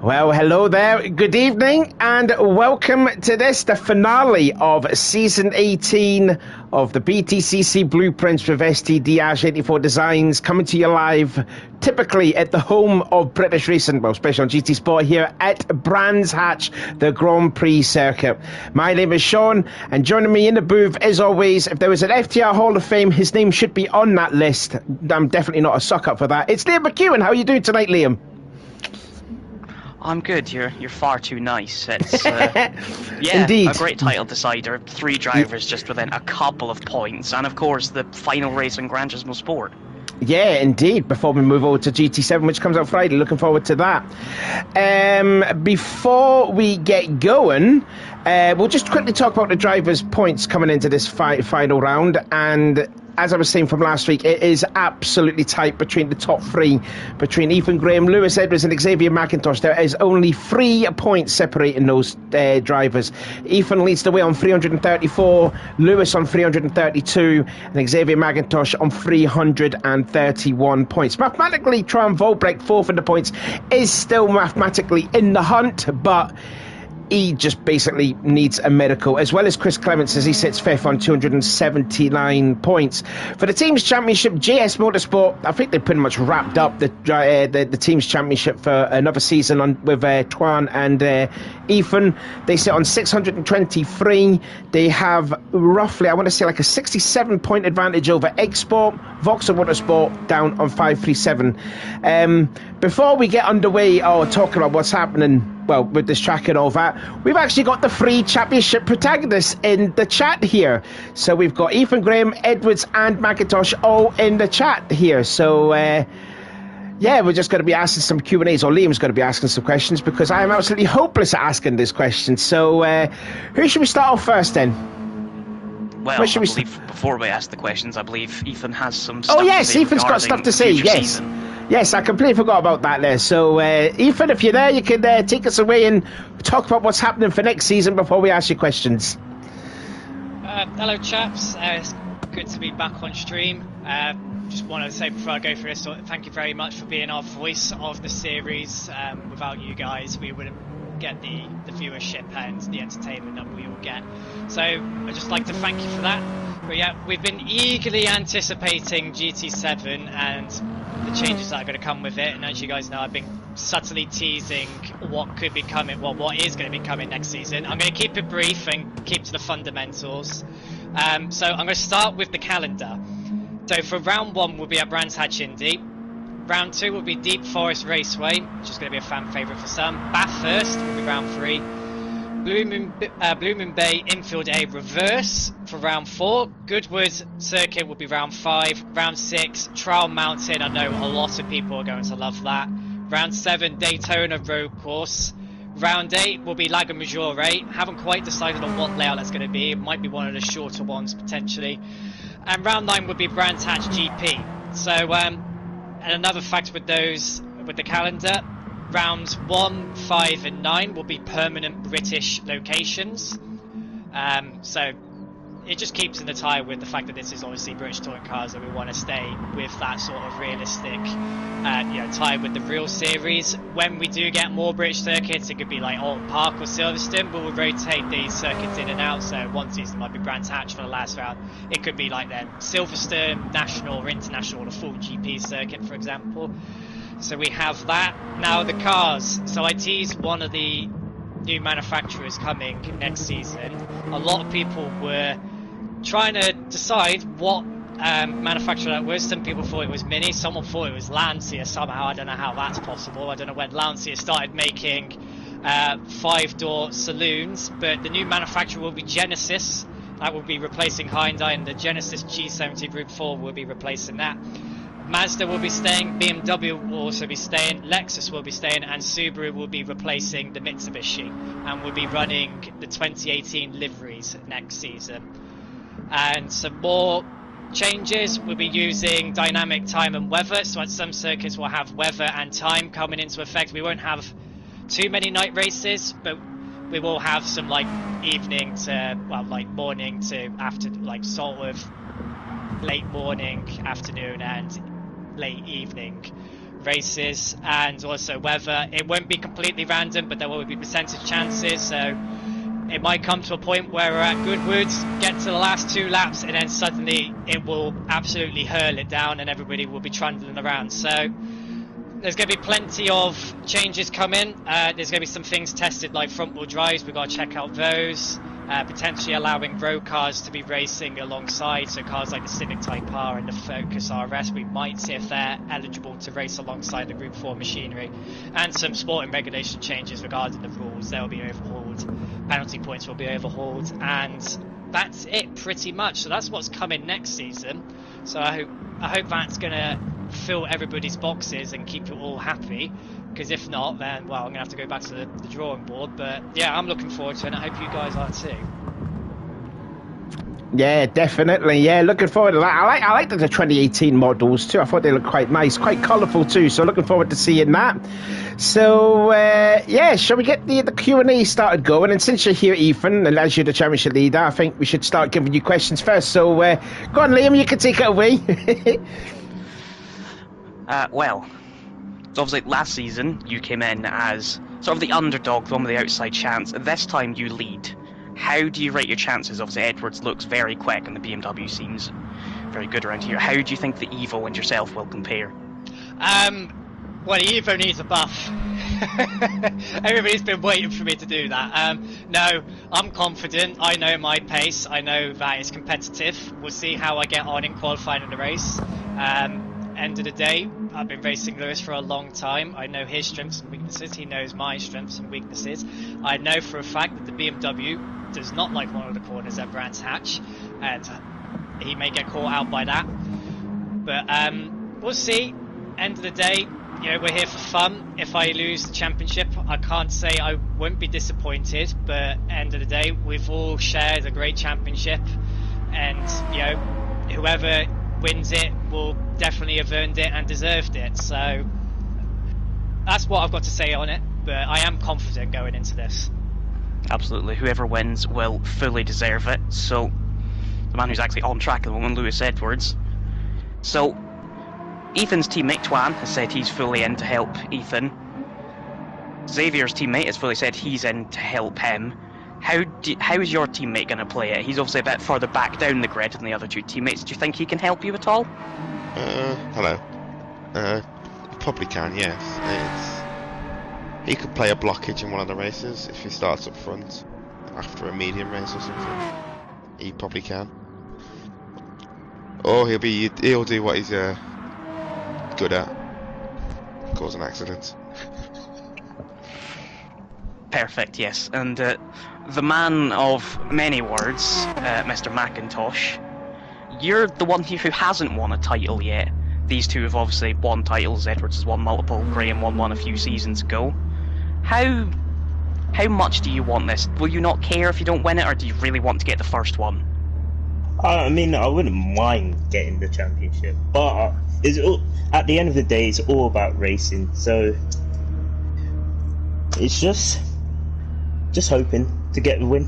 Well, hello there, good evening, and welcome to this, the finale of Season 18 of the BTCC Blueprints with STDAsh84 Designs, coming to you live, typically at the home of British racing, well, especially on GT Sport here at Brands Hatch, the Grand Prix circuit. My name is Sean, and joining me in the booth, as always, if there was an FTR Hall of Fame, his name should be on that list. I'm definitely not a suck-up for that. It's Liam McEwen. How are you doing tonight, Liam? I'm good. You're far too nice. It's yeah, Indeed. A great title decider. 3 drivers just within a couple of points, and of course the final race in Gran Turismo Sport. Yeah, indeed. Before we move over to GT7, which comes out Friday, looking forward to that. Before we get going, we'll just quickly talk about the drivers' points coming into this final round. And as I was saying from last week, it is absolutely tight between the top 3, between Ethan Graham, Lewis Edwards and Xavier McIntosh. There is only 3 points separating those drivers. Ethan leads the way on 334, Lewis on 332, and Xavier McIntosh on 331 points. Mathematically, Tran Volbrecht, 4th in the points, is still mathematically in the hunt, but he just basically needs a miracle, as well as Chris Clements, as he sits 5th on 279 points. For the Teams Championship, JS Motorsport, I think they pretty much wrapped up the Teams Championship for another season with Twan and Ethan. They sit on 623. They have roughly, I want to say, like a 67-point advantage over Export. Vauxhall Motorsport down on 537. Before we get underway or talking about what's happening, well, with this track and all that, we've actually got the 3 championship protagonists in the chat here. So we've got Ethan Graham, Edwards and McIntosh all in the chat here. So yeah, we're just going to be asking some Q&As, or Liam's going to be asking some questions, because I am absolutely hopeless at asking this question. So who should we start off first then? Well, before we ask the questions, I believe Ethan has some stuff to say. Oh yes, Ethan's got stuff to say, yes. Season. Yes, I completely forgot about that there. So, Ethan, if you're there, you can take us away and talk about what's happening for next season before we ask you questions. Hello, chaps. It's good to be back on stream. Just want to say before I go through this, thank you very much for being our voice of the series. Without you guys, we wouldn't get the viewership and the entertainment that we all get. So I'd just like to thank you for that. But yeah, we've been eagerly anticipating GT7 and the changes that are going to come with it, and as you guys know, I've been subtly teasing what could be coming, well, what is going to be coming next season. I'm going to keep it brief and keep to the fundamentals. So I'm going to start with the calendar. So for round 1 will be at Brands Hatch Indy. Round 2 will be Deep Forest Raceway, which is going to be a fan favourite for some. Bathurst will be round 3. Blue Moon Bay Infield A Reverse for round 4. Goodwood Circuit will be round 5. Round 6, Trial Mountain. I know a lot of people are going to love that. Round 7, Daytona Road Course. Round 8 will be Lago Maggiore. Haven't quite decided on what layout that's going to be. It might be one of the shorter ones potentially. And round 9 will be Brands Hatch GP. So, and another fact with those, with the calendar, rounds 1, 5 and 9 will be permanent British locations. So it just keeps in the tie with the fact that this is obviously British touring cars, and we want to stay with that sort of realistic tie with the real series. When we do get more British circuits, it could be like Alton Park or Silverstone, but we'll rotate these circuits in and out. So one season might be Brands Hatch for the last round. It could be like then Silverstone, national or international, or the full GP circuit, for example. So we have that. Now the cars. So I teased one of the new manufacturers coming next season. A lot of people were trying to decide what manufacturer that was. Some people thought it was Mini, someone thought it was Lancia somehow. I don't know how that's possible. I don't know when Lancia started making 5-door saloons, but the new manufacturer will be Genesis. That will be replacing Hyundai, and the Genesis G70 Group 4 will be replacing that. Mazda will be staying, BMW will also be staying, Lexus will be staying, and Subaru will be replacing the Mitsubishi, and will be running the 2018 liveries next season. And some more changes, we'll be using dynamic time and weather, so at some circuits we'll have weather and time coming into effect. We won't have too many night races, but we will have some like evening to, well, like morning to after, like sort of late morning, afternoon and late evening races, and also weather. It won't be completely random, but there will be percentage chances, so it might come to a point where we're at Goodwood, get to the last 2 laps, and then suddenly it will absolutely hurl it down and everybody will be trundling around. So there's going to be plenty of changes coming. There's going to be some things tested like front wheel drives, we've got to check out those. Potentially allowing road cars to be racing alongside, so cars like the Civic Type R and the Focus RS, we might see if they're eligible to race alongside the Group 4 machinery, and some sporting regulation changes regarding the rules. They'll be overhauled, penalty points will be overhauled, and that's it pretty much. So that's what's coming next season. So I hope that's going to fill everybody's boxes and keep you all happy. Because if not, then, well, I'm going to have to go back to the drawing board. But yeah, I'm looking forward to it, and I hope you guys are too. Yeah, definitely. Yeah, looking forward to that. I like the 2018 models too. I thought they looked quite nice, quite colourful too. So looking forward to seeing that. So yeah, shall we get the Q&A started going? And since you're here, Ethan, and as you're the championship leader, I think we should start giving you questions first. So go on, Liam, you can take it away. Well, so obviously last season you came in as sort of the underdog, the one with the outside chance. This time you lead. How do you rate your chances? Obviously Edwards looks very quick and the BMW seems very good around here. How do you think the Evo and yourself will compare? Well, the Evo needs a buff. Everybody's been waiting for me to do that. No, I'm confident. I know my pace. I know that it's competitive. We'll see how I get on in qualifying in the race. End of the day, I've been racing Lewis for a long time. I know his strengths and weaknesses. He knows my strengths and weaknesses. I know for a fact that the BMW does not like one of the corners at Brands Hatch, and he may get caught out by that. But we'll see. End of the day, you know, we're here for fun. If I lose the championship, I can't say I won't be disappointed. But end of the day, we've all shared a great championship, and you know, whoever wins it will definitely have earned it and deserved it. So that's what I've got to say on it, but I am confident going into this. Absolutely, whoever wins will fully deserve it. So the man who's actually on track at the moment, Lewis Edwards. So Ethan's teammate Twan has said he's fully in to help Ethan. Xavier's teammate has fully said he's in to help him. How is your teammate going to play it? He's obviously a bit further back down the grid than the other 2 teammates. Do you think he can help you at all? Hello. Probably can, yes. He could play a blockage in one of the races if he starts up front after a medium race or something. He probably can. Or he'll do what he's good at, cause an accident. Perfect, yes. And the man of many words, Mr. McIntosh, you're the one here who hasn't won a title yet. These 2 have obviously won titles. Edwards has won multiple, Graham won one a few seasons ago. How much do you want this? Will you not care if you don't win it, or do you really want to get the first one? I mean, I wouldn't mind getting the championship, but at the end of the day, it's all about racing. So it's just hoping to get the win,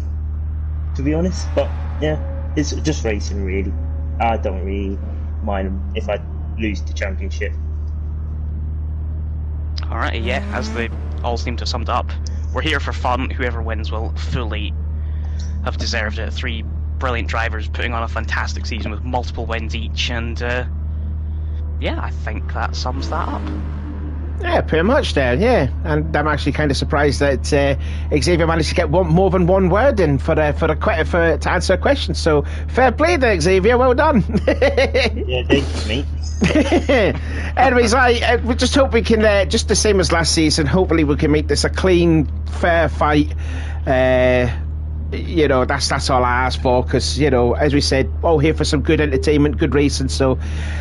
to be honest. But yeah, it's just racing really. I don't really mind if I lose the championship. Alright, yeah, as they all seem to have summed up, we're here for fun. Whoever wins will fully have deserved it. 3 brilliant drivers putting on a fantastic season with multiple wins each, and yeah, I think that sums that up. Yeah, pretty much there, yeah. And I'm actually kind of surprised that Xavier managed to get more than one word in to answer a question. So fair play there, Xavier. Well done. Yeah, thank you, mate. Anyways, we just hope we can, just the same as last season, hopefully we can make this a clean, fair fight. You know, that's all I ask for, because, you know, as we said, all here for some good entertainment, good racing. So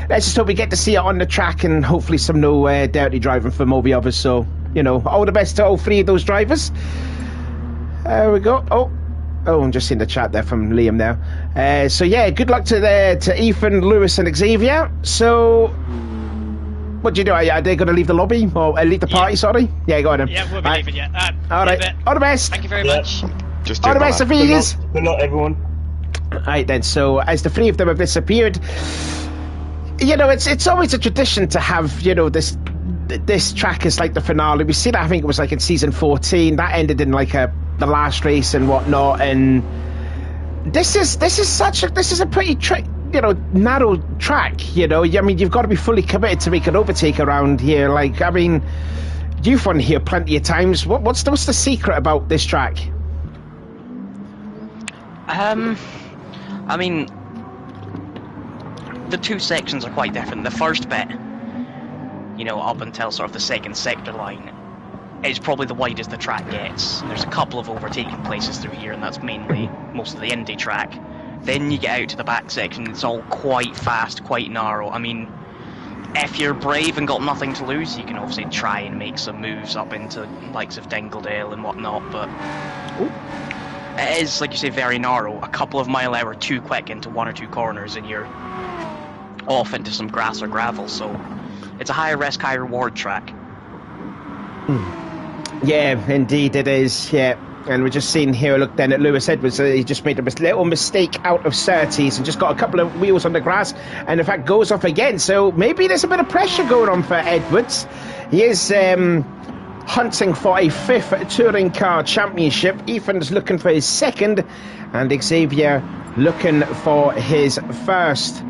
let's just hope we get to see it on the track, and hopefully some no dirty driving from all the others. So, you know, all the best to all 3 of those drivers. There we go. Oh, I'm just seeing the chat there from Liam now. So yeah, good luck to Ethan, Lewis and Xavier. So what do you do? Are they going to leave the lobby, or leave the party? Sorry. Yeah, go on then. Yeah, we'll be leaving, yeah. All right. All the best. Thank you very much. Just all the best, Vegas. Good luck, everyone. Right then, so as the 3 of them have disappeared, you know, it's always a tradition to have, you know, this this track is like the finale. We see that, I think it was like in season 14. That ended in like the last race and whatnot. And this is a pretty narrow track. You know, I mean, you've got to be fully committed to make an overtake around here. Like, I mean, you've won here plenty of times. What's the secret about this track? I mean, the two sections are quite different. The first bit, you know, up until sort of the second sector line, is probably the widest the track gets. There's a couple of overtaking places through here, and that's mainly most of the Indy track. Then you get out to the back section, it's all quite fast, quite narrow. I mean, if you're brave and got nothing to lose, you can obviously try and make some moves up into likes of Dingledale and whatnot, but it is, like you say, very narrow. A couple of mile hour too quick into one or two corners and you're off into some grass or gravel, so it's a high risk, high reward track. Yeah, indeed it is, yeah. And we're just seeing here, look then at Lewis Edwards, he just made a little mistake out of Surtees and just got a couple of wheels on the grass and in fact goes off again, so maybe there's a bit of pressure going on for Edwards. He is hunting for a 5th touring car championship. Ethan's looking for his 2nd and Xavier looking for his 1st.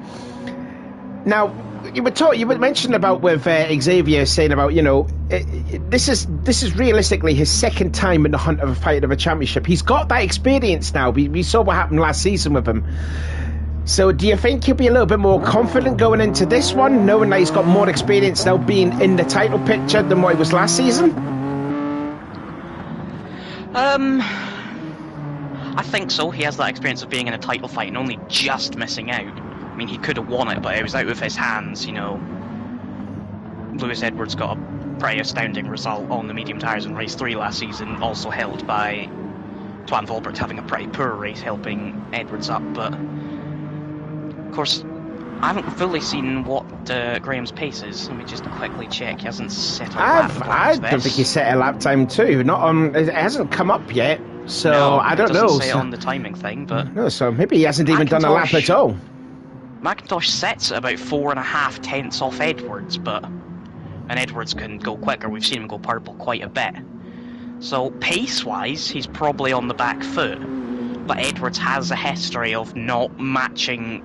Now, you were mentioning about with Xavier saying about, you know, this is realistically his 2nd time in the hunt of a fight of a championship. He's got that experience now. We saw what happened last season with him. So do you think he'll be a little bit more confident going into this one, knowing that he's got more experience now being in the title picture than what he was last season? I think so. He has that experience of being in a title fight and only just missing out. I mean, he could have won it, but it was out of his hands, you know. Lewis Edwards got a pretty astounding result on the medium tyres in race 3 last season, also held by Twan Volbert having a pretty poor race helping Edwards up, but of course I haven't fully seen what Graham's pace is. Let me just quickly check. He hasn't set a lap time. I don't think he set a lap time too. Not on. It hasn't come up yet, so no, I don't know. It doesn't say on the timing thing, but no, so maybe he hasn't even done a lap at all. McIntosh sets at about 4.5 tenths off Edwards, and Edwards can go quicker. We've seen him go purple quite a bit. So pace-wise, he's probably on the back foot, but Edwards has a history of not matching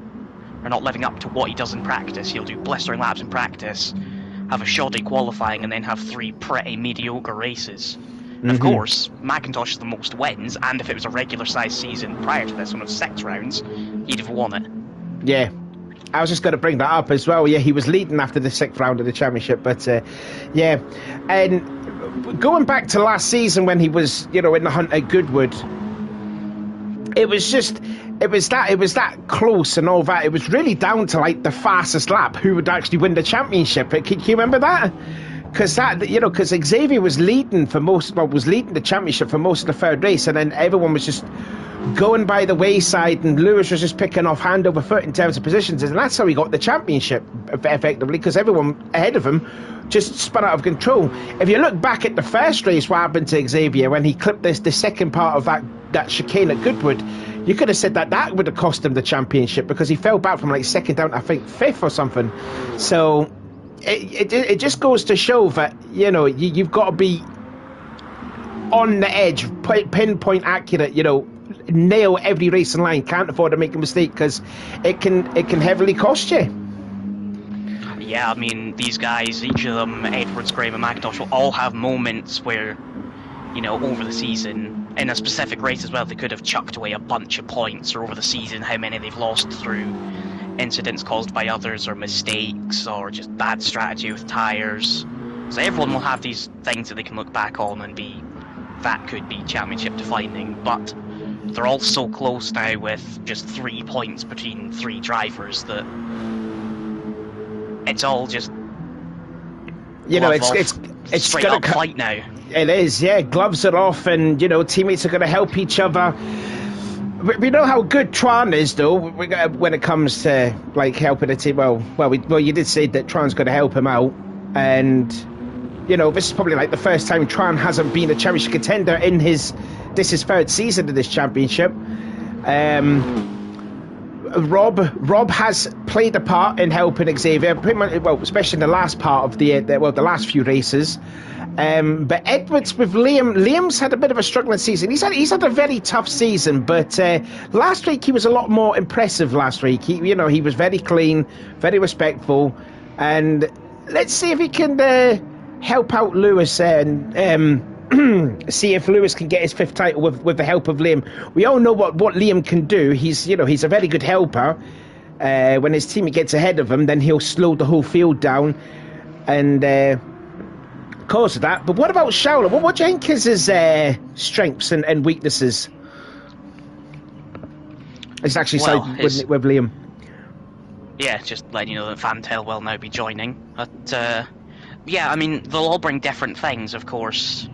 or not living up to what he does in practice. He'll do blistering laps in practice, have a shoddy qualifying, and then have 3 pretty mediocre races. And of course, McIntosh is the most wins, and if it was a regular-sized season prior to this one of 6 rounds, he'd have won it. Yeah. I was just going to bring that up as well. Yeah, he was leading after the 6th round of the championship, but yeah. And going back to last season when he was, you know, in the hunt at Goodwood, it was that close and all that. It was really down to like the fastest lap who would actually win the championship. Can you remember that? Because Xavier was leading the championship for most of the 3rd race, and then everyone was just going by the wayside, and Lewis was just picking off hand over foot in terms of positions, and that's how he got the championship effectively, because everyone ahead of him just spun out of control. If you look back at the first race, what happened to Xavier when he clipped the second part of that chicane at Goodwood, you could have said that would have cost him the championship, because he fell back from like 2nd down to I think 5th or something. So it just goes to show that, you know, you've got to be on the edge, pinpoint accurate, you know, nail every racing line, can't afford to make a mistake, because it can heavily cost you. Yeah, I mean, these guys, each of them, Edwards, Graham and McIntosh, will all have moments where, you know, over the season, in a specific race as well, they could have chucked away a bunch of points, or over the season, how many they've lost through incidents caused by others, or mistakes, or just bad strategy with tyres. So everyone will have these things that they can look back on and be, that could be championship defining, but they're all so close now with just 3 points between 3 drivers that it's all just, you know, it's straight up fight now. It is, yeah. Gloves are off, and you know, teammates are going to help each other. We know how good Tron is, though, when it comes to like helping a team. Well, you did say that Tron's going to help him out, and you know, this is probably like the first time Tron hasn't been a championship contender in his 3rd season of this championship. Rob has played a part in helping Xavier, pretty much, well, especially in the last part of the last few races. But Edwards with Liam's had a bit of a struggling season. He's had a very tough season, but last week he was a lot more impressive. Last week, he was very clean, very respectful, and let's see if he can help out Lewis and see if Lewis can get his 5th title with the help of Liam. We all know what Liam can do. He's a very good helper. When his teammate gets ahead of him, then he'll slow the whole field down and cause of that. But what about Shaula? What do you think is his strengths and weaknesses? It's actually with Liam. Yeah, just letting you know that Fantail will now be joining. But yeah, I mean, they'll all bring different things, of course.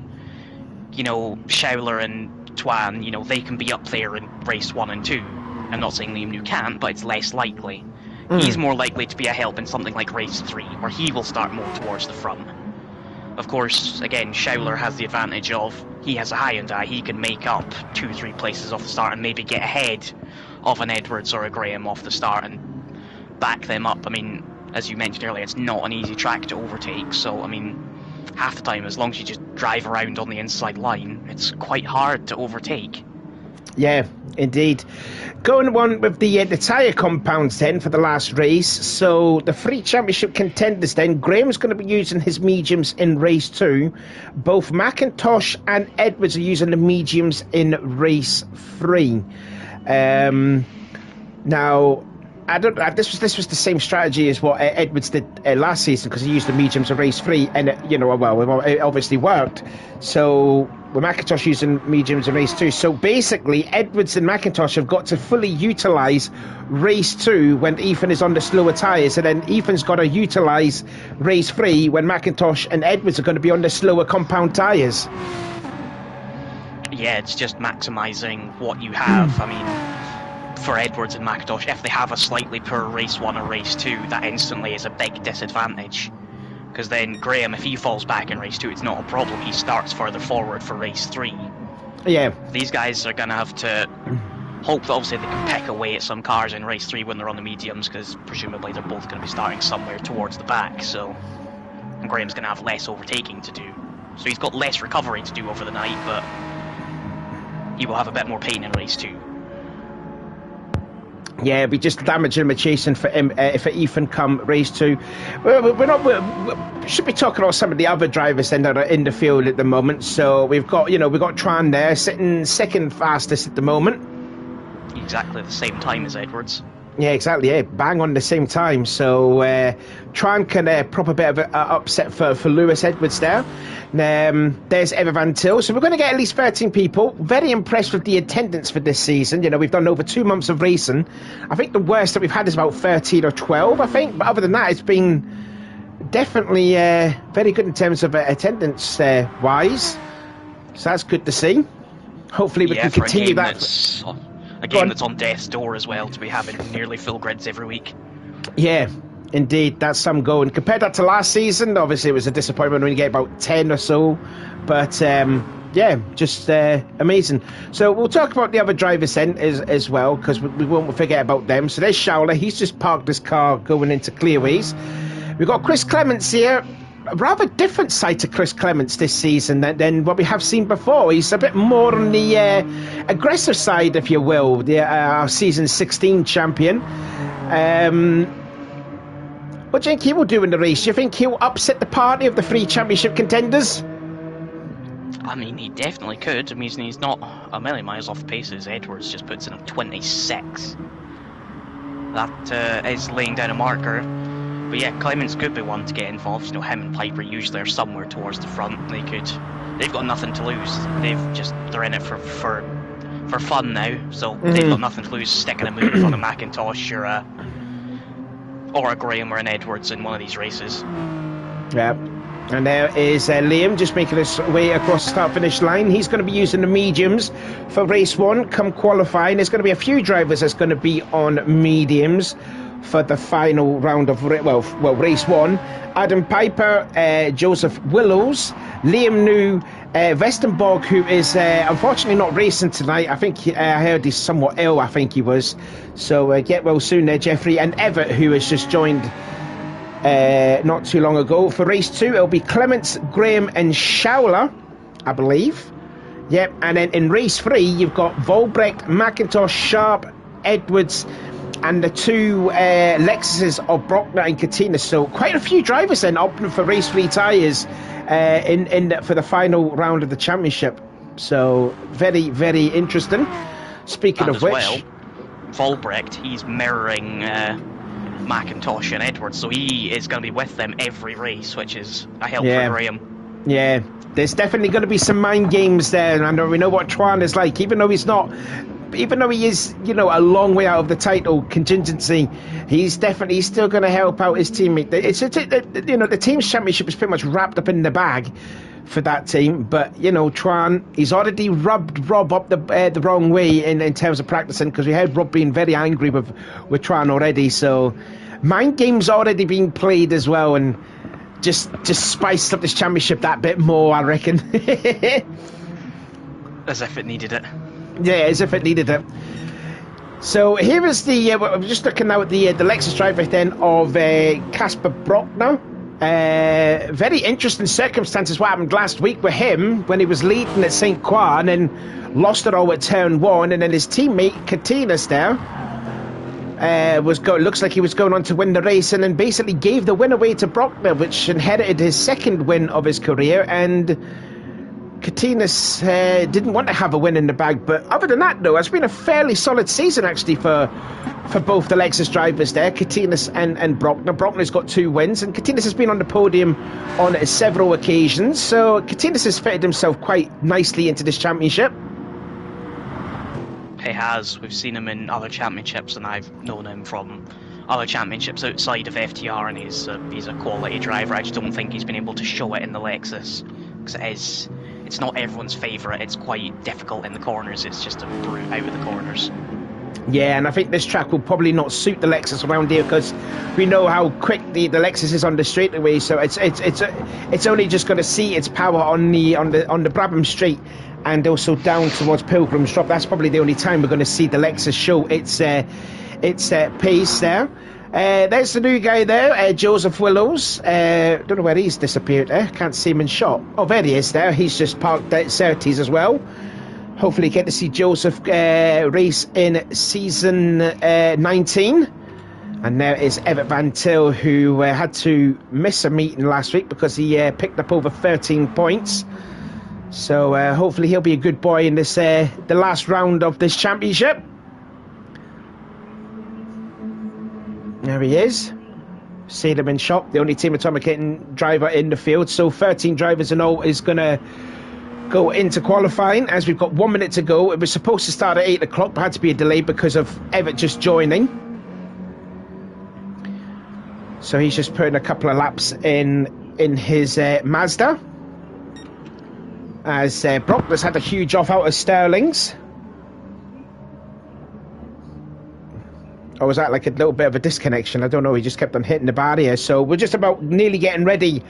Shaula and Tuan, they can be up there in race 1 and 2. I'm not saying Liam New can't, but it's less likely. He's more likely to be a help in something like race 3, where he will start more towards the front. Of course, again, Shaula has the advantage of he has a Hyundai. He can make up 2-3 places off the start and maybe get ahead of an Edwards or a Graham off the start and back them up. I mean, as you mentioned earlier, it's not an easy track to overtake, so I mean, half the time, as long as you just drive around on the inside line, it's quite hard to overtake. Yeah, indeed. Going on with the tyre compounds then for the last race. So the 3 championship contenders then, Graham's going to be using his mediums in race 2. Both McIntosh and Edwards are using the mediums in race 3. Now, this was the same strategy as what Edwards did last season, because he used the mediums in race 3, and it obviously worked. So with McIntosh using mediums in race 2, so basically Edwards and McIntosh have got to fully utilise race 2 when Ethan is on the slower tyres, and then Ethan's got to utilise race 3 when McIntosh and Edwards are going to be on the slower compound tyres. Yeah, it's just maximising what you have. I mean, for Edwards and McIntosh, if they have a slightly poor race 1 or race 2, that instantly is a big disadvantage. Because then Graham, if he falls back in race 2, it's not a problem. He starts further forward for race 3. Yeah. These guys are going to have to hope that obviously they can pick away at some cars in race 3 when they're on the mediums, because presumably they're both going to be starting somewhere towards the back. And Graham's going to have less overtaking to do. So he's got less recovery to do over the night, but he will have a bit more pain in race 2. Yeah, we just damaging him chasing for Ethan come race 2. We should be talking about some of the other drivers then that are in the field at the moment. So we've got Tran there sitting second fastest at the moment. Exactly the same time as Edwards. Yeah, exactly. Yeah, bang on the same time. So Tran can prop a bit of an upset for Lewis Edwards there. There's Eva Van Til. So we're going to get at least 13 people. Very impressed with the attendance for this season. We've done over 2 months of racing. I think the worst that we've had is about 13 or 12, I think. But other than that, it's been definitely very good in terms of attendance wise. So that's good to see. Hopefully we can continue that. A game that's on death's door as well, to be having nearly full grids every week. Yeah, indeed, that's some going. Compared that to last season, obviously it was a disappointment when you get about 10 or so. But yeah, just amazing. So we'll talk about the other drivers then as well, because we won't forget about them. So there's Shaula. He's just parked his car going into Clearways. We've got Chris Clements here. A rather different side to Chris Clements this season than what we have seen before. He's a bit more on the aggressive side, if you will, our season 16 champion. What do you think he will do in the race? Do you think he'll upset the party of the 3 championship contenders? I mean, he definitely could. I mean, he's not a million miles off the paces. Edwards just puts in a 26. That is laying down a marker. But yeah, Clements could be one to get involved. Him and Piper usually are somewhere towards the front. They've got nothing to lose. They're in it for fun now. So they've got nothing to lose sticking a move on a McIntosh or a Graham or an Edwards in one of these races. Yeah. And there is Liam just making his way across the start-finish line. He's going to be using the mediums for race 1 come qualifying. There's going to be a few drivers that's going to be on mediums for the final round of race 1. Adam Piper, Joseph Willows, Liam New, Vestenborg, who is unfortunately not racing tonight. I think I heard he's somewhat ill, I think he was. So get well soon there, Jeffrey. And Everett, who has just joined not too long ago. For race 2, it'll be Clements, Graham and Schauler, I believe. Yep, and then in race 3, you've got Volbrecht, McIntosh, Sharp, Edwards, and the 2 Lexuses of Brockner and Katina. So quite a few drivers then opting for race 3 tyres for the final round of the championship. So very, very interesting. Speaking and of which, well, Volbrecht, he's mirroring McIntosh and Edwards, so he is going to be with them every race, which is a help for Graham. Yeah, there's definitely going to be some mind games there, and we know what Twan is like. Even though he is, a long way out of the title contingency, he's still going to help out his teammate. The team's championship is pretty much wrapped up in the bag for that team. But Twan, he's already rubbed Rob up the wrong way in terms of practicing, because we heard Rob being very angry with Twan already. So mind games already being played as well, and just spiced up this championship that bit more, I reckon. As if it needed it. Yeah, as if it needed it. So here is I'm just looking now at the Lexus driver then of Casper Brockner. Very interesting circumstances what happened last week with him when he was leading at St. Croix and then lost it all at turn 1, and then his teammate Katinas there looks like he was going on to win the race, and then basically gave the win away to Brockner, which inherited his second win of his career. And Katinas didn't want to have a win in the bag, but other than that, though, it's been a fairly solid season actually for both the Lexus drivers there, Katinas and Brockner. Brockner's got 2 wins, and Katinas has been on the podium on several occasions, so Katinas has fitted himself quite nicely into this championship. He has. We've seen him in other championships, and I've known him from other championships outside of FTR, and he's a quality driver. I just don't think he's been able to show it in the Lexus, because it's not everyone's favourite. It's quite difficult in the corners. It's just a brute out of the corners. Yeah, and I think this track will probably not suit the Lexus around here, because we know how quick the Lexus is on the straightaway. So it's only just going to see its power on the Brabham Straight, and also down towards Pilgrim's Drop. That's probably the only time we're going to see the Lexus show its pace there. There's the new guy there, Joseph Willows. Don't know where he's disappeared there. Can't see him in shot. Oh, there he is there. He's just parked at Surtees as well. Hopefully get to see Joseph race in season 19. And there is Everett Van Til, who had to miss a meeting last week because he picked up over 13 points. So hopefully he'll be a good boy in this the last round of this championship. There he is. Seen him in shop. The only Team Atomic driver in the field. So 13 drivers in all is going to go into qualifying, as we've got 1 minute to go. It was supposed to start at 8 o'clock, but had to be a delay because of Everett just joining. So he's just putting a couple of laps in his Mazda. As Brockner's had a huge off out of Sterling's. Or was that like a little bit of a disconnection? I don't know. He just kept on hitting the barrier. So we're just about nearly getting ready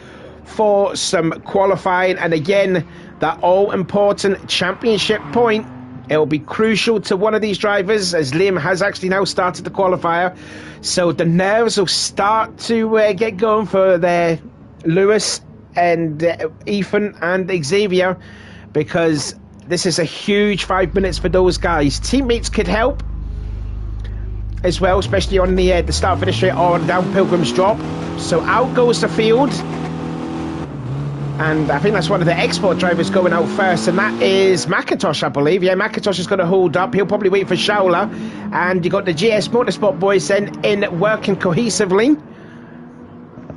for some qualifying. And again, that all-important championship point. It will be crucial to one of these drivers, as Liam has actually now started the qualifier. So the nerves will start to get going for Lewis and Ethan and Xavier, because this is a huge 5 minutes for those guys. Teammates could help as well, especially on the start finish straight or down Pilgrim's Drop. So out goes the field, and I think that's one of the export drivers going out first, and that is McIntosh, I believe. Yeah, McIntosh is going to hold up. He'll probably wait for Schauler, and you got the GS Motorsport boys then in working cohesively.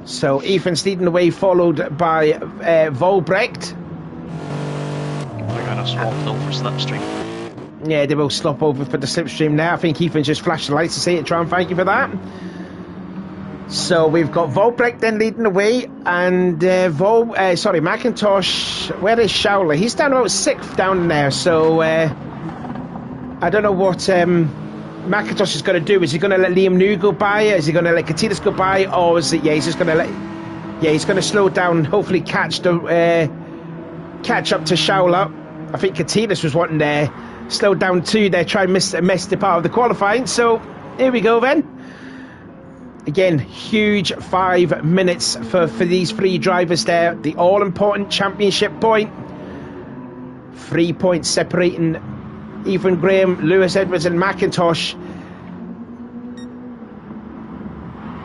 So Ethan's leading the way, followed by Volbrecht. They're going to swap over slipstream. Yeah, they will slop over for the slipstream now. I think Ethan just flashed the lights to say it, try and thank you for that. So we've got Volbrecht then leading the way, and McIntosh. Where is Schauler? He's down about 6th down there. So I don't know what McIntosh is going to do. Is he going to let Liam New go by? Is he going to let Katinas go by? Or is it? Yeah, he's just going to he's going to slow down and hopefully catch the catch up to Shaula. I think Katinas was wanting there, slow down too there, try and miss the part of the qualifying. So here we go then. Again, huge 5 minutes for these 3 drivers there. The all-important championship point. 3 points separating Ethan Graham, Lewis Edwards and McIntosh.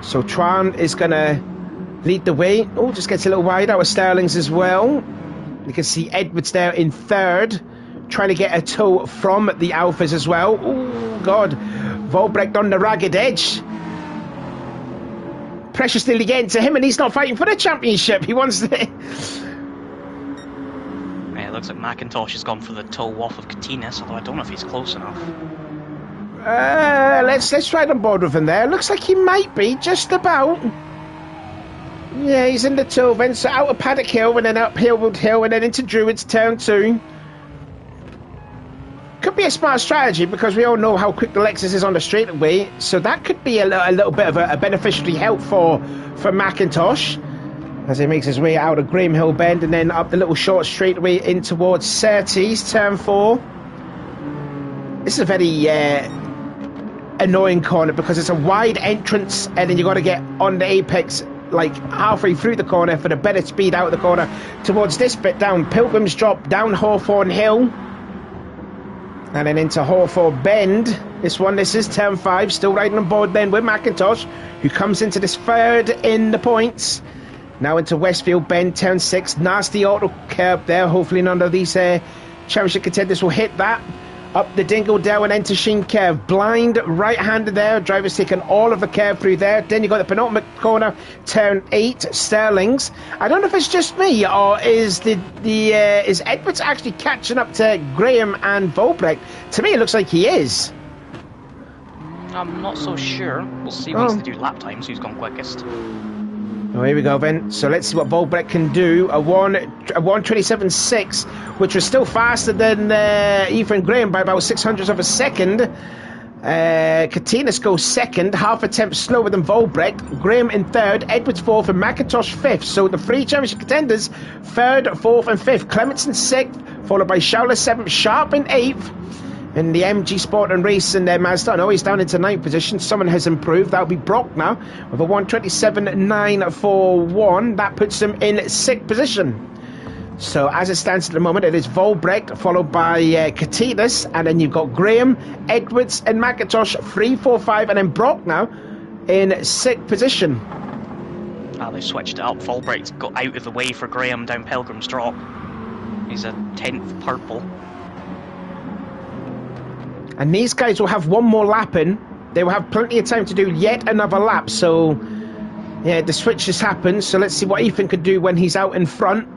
So Tran is going to lead the way. Oh, just gets a little wide out of Sterling's as well. You can see Edwards there in 3rd, trying to get a tow from the Alphas as well. Oh, God. Volbrecht on the ragged edge. Pressure's nearly getting to him, and he's not fighting for the championship. He wants the... Yeah, it looks like McIntosh has gone for the tow off of Katinas, although I don't know if he's close enough. Let's ride on board with him there. Looks like he might be, just about. Yeah, he's in the tow then, so out of Paddock Hill, and then up Hillwood Hill, and then into Druids Turn 2. Could be a smart strategy, because we all know how quick the Lexus is on the straightaway, so that could be a little bit of a beneficiary help for McIntosh, as he makes his way out of Graham Hill Bend, and then up the little short straightaway in towards Surtees, Turn 4. This is a very annoying corner, because it's a wide entrance, and then you've got to get on the apex like halfway through the corner for the better speed out of the corner towards this bit down Pilgrim's Drop, down Hawthorne Hill, and then into Hawthorne Bend. This is Turn 5, still riding on board then with McIntosh, who comes into this 3rd in the points. Now into Westfield Bend, Turn 6, nasty auto curb there. Hopefully none of these championship contenders will hit that. Up the Dingle Dell and into Sheen curve. Blind right-hander there. Driver's taken all of the curve through there. Then you got the penultimate corner, Turn 8, Sterling's. I don't know if it's just me, or is is Edwards actually catching up to Graham and Volbrecht? To me, it looks like he is. I'm not so sure. We'll see once they do lap times who's gone quickest. Oh, here we go then. So let's see what Volbrecht can do. A 1:27.6, which was still faster than Ethan Graham by about 600ths of a second. Katinas goes 2nd, half a tenth slower than Volbrecht. Graham in 3rd, Edwards 4th, and McIntosh 5th. So the 3 championship contenders, 3rd, 4th, and 5th. Clementson 6th, followed by Shaula 7th, Sharp in 8th. In the MG Sport and Race and Mazda, no, he's down into 9th position. Someone has improved. That'll be Brock now with a 1:27.941. That puts him in 6th position. So as it stands at the moment, it is Volbrecht followed by Katinas, and then you've got Graham, Edwards, and McIntosh 3, 4, 5, and then Brock now in 6th position. They switched it up. Volbrecht's got out of the way for Graham down Pilgrim's Drop. He's a 10th purple. And these guys will have one more lap in. They will have plenty of time to do yet another lap. So, yeah, the switch has happened. So let's see what Ethan could do when he's out in front.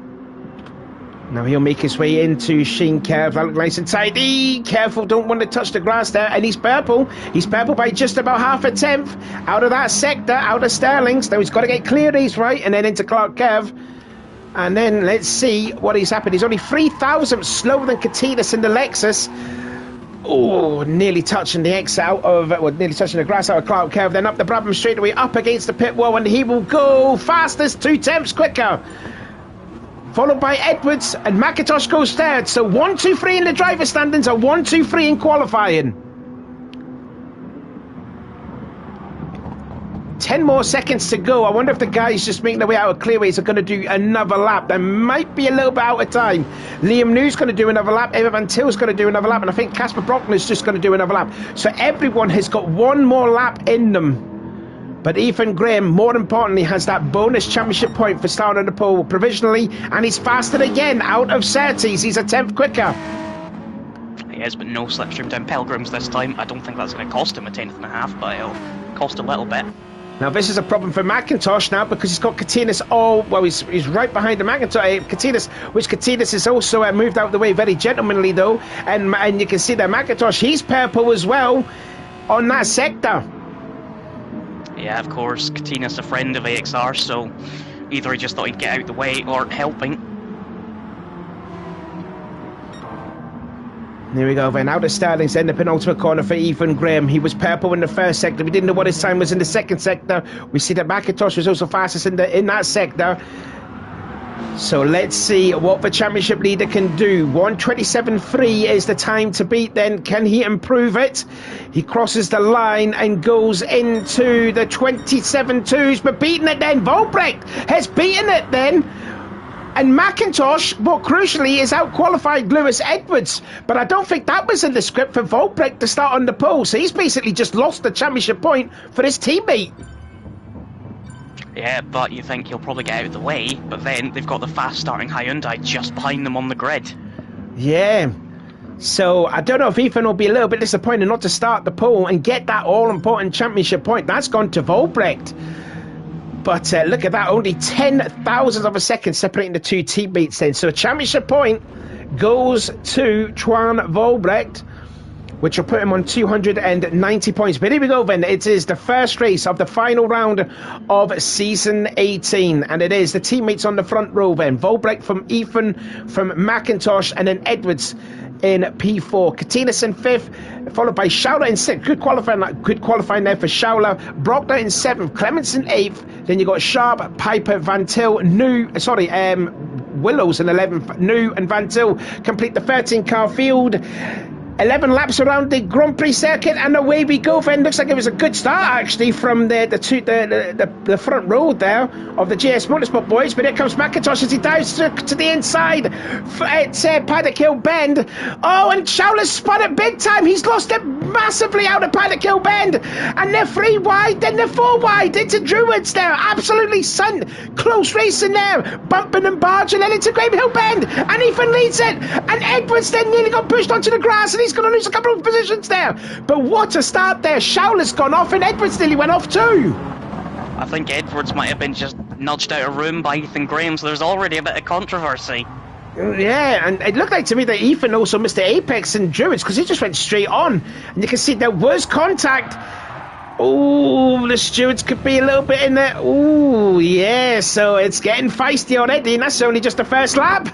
Now he'll make his way into Sheen Curve. That looks nice and tidy. Careful, don't want to touch the grass there. And he's purple. He's purple by just about half a tenth. Out of that sector, out of Sterling's. Now he's got to get clear these right. And then into Clark Curve. And then let's see what has happened. He's only 3,000 slower than Katinas in the Lexus. Oh, nearly touching the nearly touching the grass out of Clark Curve. Then up the Brabham straightaway, up against the pit wall, and he will go fastest, 2 tenths quicker. Followed by Edwards, and McIntosh goes 3rd. So 1, 2, 3 in the driver standings, and 1, 2, 3 in qualifying. 10 more seconds to go. I wonder if the guys just making their way out of clearways are going to do another lap. They might be a little bit out of time. Liam New's going to do another lap. Eva Van Til's going to do another lap. And I think Casper Brockner's just going to do another lap. So everyone has got one more lap in them. But Ethan Graham, more importantly, has that bonus championship point for starting on the pole provisionally. And he's faster again out of Surtees. He's a tenth quicker. He is, but no slipstream down Pilgrims this time. I don't think that's going to cost him a 10.5, but it'll cost a little bit. Now this is a problem for McIntosh now, because he's got Katinas he's right behind the Katinas, which Katinas has also moved out of the way very gentlemanly though, and you can see that McIntosh, he's purple as well on that sector. Yeah, of course, Katinas a friend of AXR, so either he just thought he'd get out of the way or helping. There we go then, out of Sterling's in the penultimate corner for Ethan Graham. He was purple in the first sector. We didn't know what his time was in the second sector. We see that McIntosh was also fastest in that sector. So let's see what the championship leader can do. 1:27.3 is the time to beat then. Can he improve it? He crosses the line and goes into the 27.2s, but beating it then. Volbrecht has beaten it then. And McIntosh, more crucially, is out-qualified Lewis Edwards. But I don't think that was in the script for Volbrecht to start on the pole. So he's basically just lost the championship point for his teammate. Yeah, but you think he'll probably get out of the way, but then they've got the fast-starting Hyundai just behind them on the grid. Yeah. So I don't know if Ethan will be a little bit disappointed not to start the pole and get that all-important championship point. That's gone to Volbrecht. But look at that, only 10,000 of a second separating the two teammates then. So a championship point goes to Twan Volbrecht, which will put him on 290 points. But here we go then. It is the first race of the final round of Season 18. And it is the teammates on the front row then. Volbrecht from Ethan, from McIntosh, and then Edwards in P4. Katinas in 5th, followed by Schauler in 6th. Good qualifying there for Schauler. Brockner in 7th. Clements in 8th. Then you got Sharp, Piper, Van Til, Willows in 11th. New and Van Til complete the 13-car field. 11 laps around the Grand Prix circuit, and away we go then. Looks like it was a good start actually from the front row there of the GS Motorsport boys, but here comes McIntosh as he dives to the inside at Paddock Hill Bend. Oh, and Schauler's spun it big time. He's lost it massively out of Paddock Hill Bend, and they're 3 wide, then they're 4 wide into Druids there. Absolutely close racing there, bumping and barging, and into Graham Hill Bend, and Ethan leads it, and Edwards then nearly got pushed onto the grass, and he's going to lose a couple of positions there. But what a start there. Schauler's gone off and Edwards nearly went off too. I think Edwards might have been just nudged out of room by Ethan Graham, so there's already a bit of controversy. Yeah, and it looked like to me that Ethan also missed the apex in Druids because he just went straight on. And you can see there was contact. Oh, the stewards could be a little bit in there. Oh, yeah, so it's getting feisty already, and that's only just the first lap.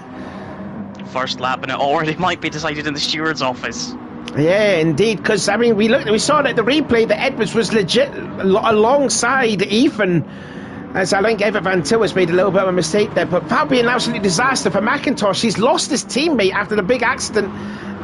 First lap, and it already might be decided in the steward's office. Yeah, indeed, because I mean, we saw that the replay that Edwards was legit alongside Ethan, as I think Evan Van Til has made a little bit of a mistake there, but that would be an absolute disaster for McIntosh. He's lost his teammate after the big accident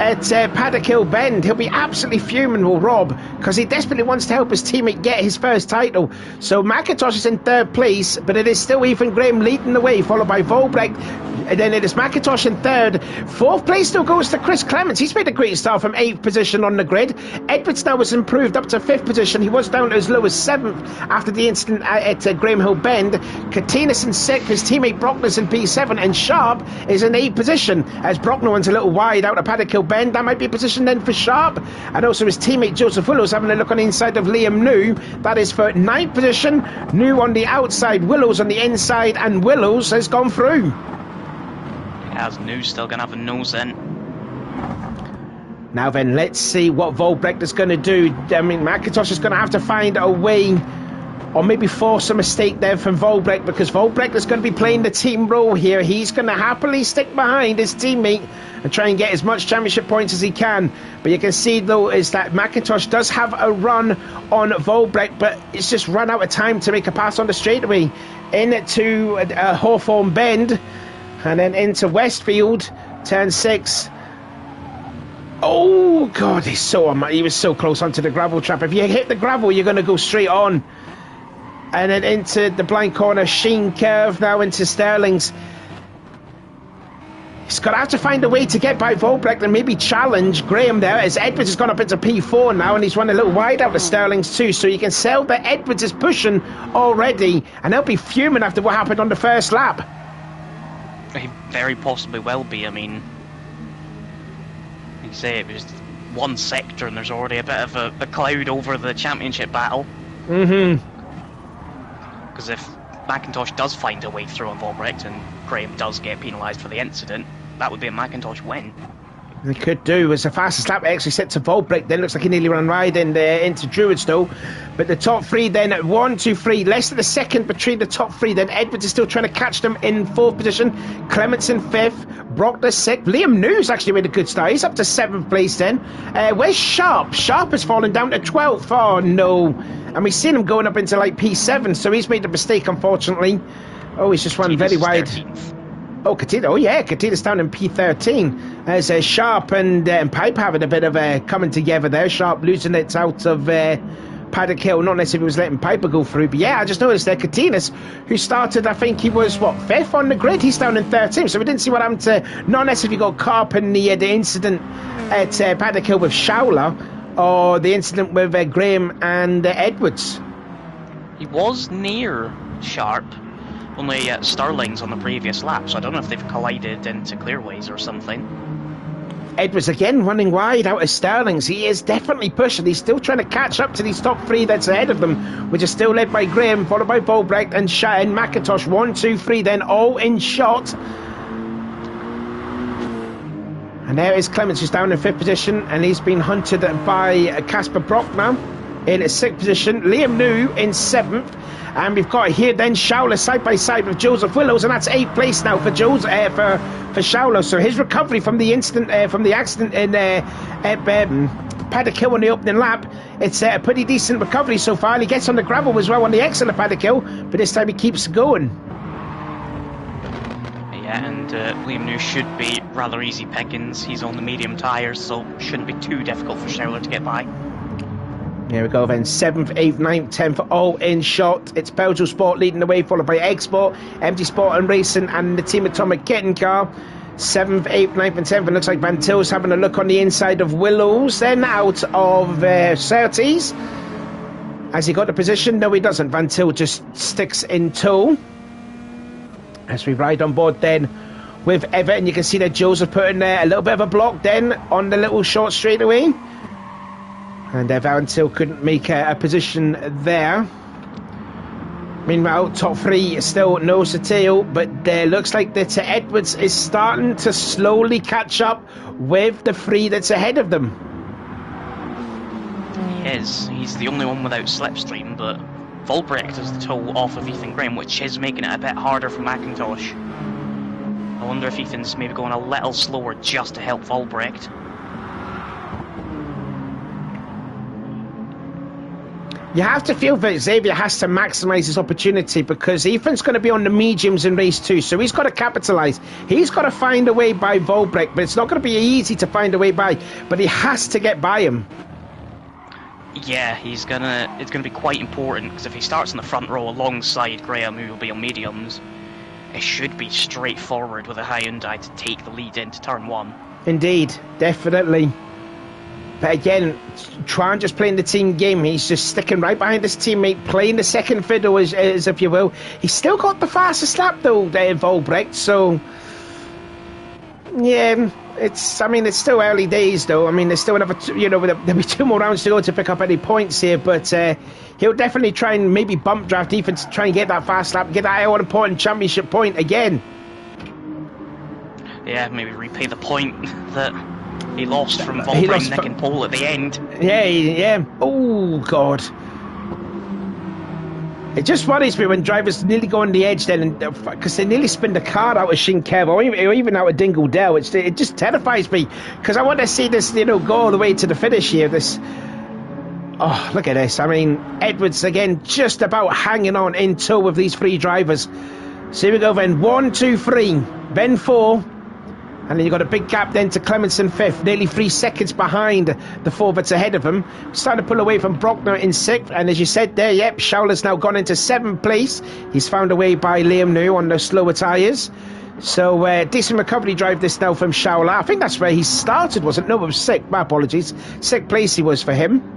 at Paddock Hill Bend. He'll be absolutely fuming with Rob because he desperately wants to help his teammate get his first title. So McIntosh is in 3rd place, but it is still Ethan Graham leading the way, followed by Volbrecht, and then it is McIntosh in 3rd. 4th place still goes to Chris Clements. He's made a great start from 8th position on the grid. Edwards now has improved up to 5th position. He was down to as low as 7th after the incident at Graham Hill Bend. Katinas in 6th, his teammate Brockner's in P7, and Sharp is in 8th position as Brockner went a little wide out of Paddock Hill Bend. That might be a position then for Sharp, and also his teammate Joseph Willows having a look on the inside of Liam New. That is for 9th position. New on the outside, Willows on the inside, and Willows has gone through. As New still going to have a nose in. Now then, let's see what Volbrecht is going to do. I mean, McIntosh is going to have to find a way, or maybe force a mistake there from Volbrecht, because Volbrecht is going to be playing the team role here. He's going to happily stick behind his teammate and try and get as much championship points as he can. But you can see, though, is that McIntosh does have a run on Volbrecht, but it's just run out of time to make a pass on the straightaway into Hawthorne Bend, and then into Westfield, turn 6. Oh, God, he was so close onto the gravel trap. If you hit the gravel, you're going to go straight on. And then into the blind corner, Sheen curve now into Sterling's. He's going to have to find a way to get by Volbrecht and maybe challenge Graham there, as Edwards has gone up into P4 now, and he's run a little wide out of Sterling's too. So you can sell that Edwards is pushing already, and they'll be fuming after what happened on the first lap. He very possibly will be. I mean, you say it was one sector and there's already a bit of a cloud over the championship battle. Because if McIntosh does find a way through on Volbrecht and Graham does get penalised for the incident, that would be a McIntosh win. They could do. It's the fastest lap actually set to Volbrecht. Then looks like he nearly ran right in there into Druids though. But the top 3 then at 1, 2, 3, less than a second between the top 3. Then Edwards is still trying to catch them in 4th position. Clements in 5th. Brockner 6th. Liam News actually made a good start. He's up to 7th place then. Where's Sharp? Sharp has fallen down to 12th. Oh no. And we've seen him going up into like P7, so he's made a mistake unfortunately. Oh, he's just run very wide. 13th. Oh, Katina. Oh, yeah, Katina's down in P13. As Sharp and Pipe having a bit of a coming together there. Sharp losing it out of Paddock Hill. Not necessarily was letting Piper go through, but yeah, I just noticed there Katinas, who started, I think he was, what, 5th on the grid? He's down in 13th, so we didn't see what happened to, not necessarily got caught up in the incident at Paddock Hill with Showler, or the incident with Graham and Edwards. He was near Sharp, only Sterling's on the previous lap, so I don't know if they've collided into clearways or something. Edwards again running wide out of Sterling's. He is definitely pushing. He's still trying to catch up to these top 3 that's ahead of them, which is still led by Graham, followed by Volbrecht and McIntosh. 1, 2, 3, then all in shot. And there is Clements, who's down in 5th position, and he's been hunted by Casper Brock now in 6th position. Liam New in 7th. And we've got here then Showler side by side with Joseph Willows, and that's 8th place now for for Showler. So his recovery from the from the accident in Paddock Hill on the opening lap, it's a pretty decent recovery so far. And he gets on the gravel as well on the exit of Paddock Hill, but this time he keeps going. Yeah, and Liam New should be rather easy pickings. He's on the medium tyres, so shouldn't be too difficult for Showler to get by. Here we go then, 7th, 8th, 9th, 10th, all in shot. It's Belgian Sport leading the way, followed by Export, MG Sport and Racing, and the Team Atomic getting car. 7th, 8th, 9th and 10th, it looks like Van Til's having a look on the inside of Willows, then out of Surtees. Has he got the position? No, he doesn't. Van Til just sticks in tow. As we ride on board then with Everton, you can see that Joseph putting a little bit of a block then on the little short straightaway. And Van Til couldn't make a position there. Meanwhile, top 3 still nose to tail, but looks like that Edwards is starting to slowly catch up with the 3 that's ahead of them. He is. He's the only one without slipstream, but Volbrecht is the toe off of Ethan Graham, which is making it a bit harder for McIntosh. I wonder if Ethan's maybe going a little slower just to help Volbrecht. You have to feel that Xavier has to maximise his opportunity, because Ethan's going to be on the mediums in race 2, so he's got to capitalise. He's got to find a way by Volbrecht, but it's not going to be easy to find a way by, but he has to get by him. Yeah, it's gonna be quite important, because if he starts in the front row alongside Graham, who will be on mediums, it should be straightforward with a Hyundai to take the lead into turn 1. Indeed, definitely. But again, Tran just playing the team game. He's just sticking right behind his teammate, playing the second fiddle, as if you will. He's still got the fastest lap though, Volbrecht. So yeah, it's still early days though. I mean, there's still another, there'll be 2 more rounds to go to pick up any points here. But he'll definitely try and maybe bump draft Ethan to try and get that fast lap, get that all-important championship point again. Yeah, maybe repay the point that he lost from Volbrecht nicking pole at the end. Yeah. Oh, God. It just worries me when drivers nearly go on the edge then, because they nearly spin the car out of Shinkev or even out of Dingle Dell. It just terrifies me, because I want to see this, go all the way to the finish here. Oh, look at this. I mean, Edwards again just about hanging on in tow with these 3 drivers. So here we go then. 1, 2, 3. Then 4. And then you've got a big gap then to Clementson 5th, nearly 3 seconds behind the 4 that's ahead of him. Starting to pull away from Brockner in 6th, and as you said there, yep, Schauler's now gone into 7th place. He's found a way by Liam New on the slower tyres. So decent recovery drive this now from Schauler. I think that's where he started, wasn't it? No, it was 6th, my apologies. 6th place he was for him.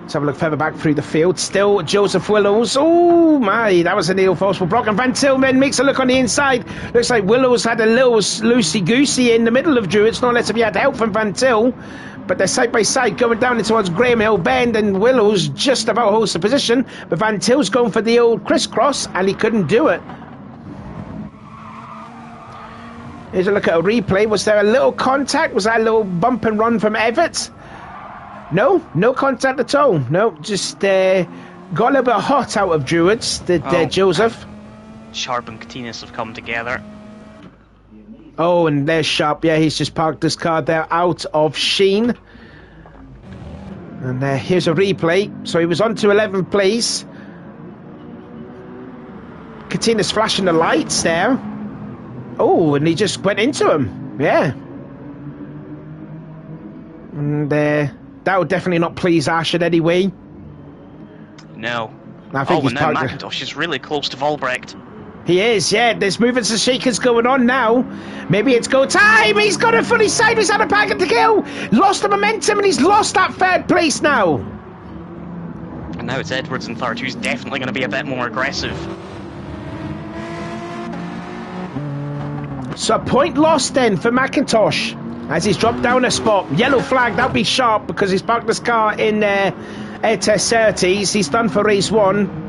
Let's have a look further back through the field. Still Joseph Willows. Oh my, that was a needle false for Brock. And Van Tilman makes a look on the inside. Looks like Willows had a little loosey-goosey in the middle of Druids. Not unless if he had help from Van Til. But they're side by side going down towards Graham Hill Bend, and Willows just about holds the position. But Van Til's going for the old crisscross, and he couldn't do it. Here's a look at a replay. Was there a little contact? Was that a little bump and run from Everett? No contact at all. No, just got a little bit hot out of Druids, Joseph. Sharp and Katinas have come together. Oh, and there's Sharp. Yeah, he's just parked his car there out of Sheen. And here's a replay. So he was on to 11th place. Katina's flashing the lights there. Oh, and he just went into him. Yeah. And that would definitely not please Ash in any way. No. I think he's now parked. McIntosh is really close to Volbrecht. He is, yeah. There's movements and shakers going on now. Maybe it's go time. He's got it fully sideways out of packet to kill. Lost the momentum and he's lost that third place now. And now it's Edwards in third, who's definitely going to be a bit more aggressive. So a point lost then for McIntosh as he's dropped down a spot. Yellow flag, that'll be sharp because he's parked his car in at 30s. He's done for race 1.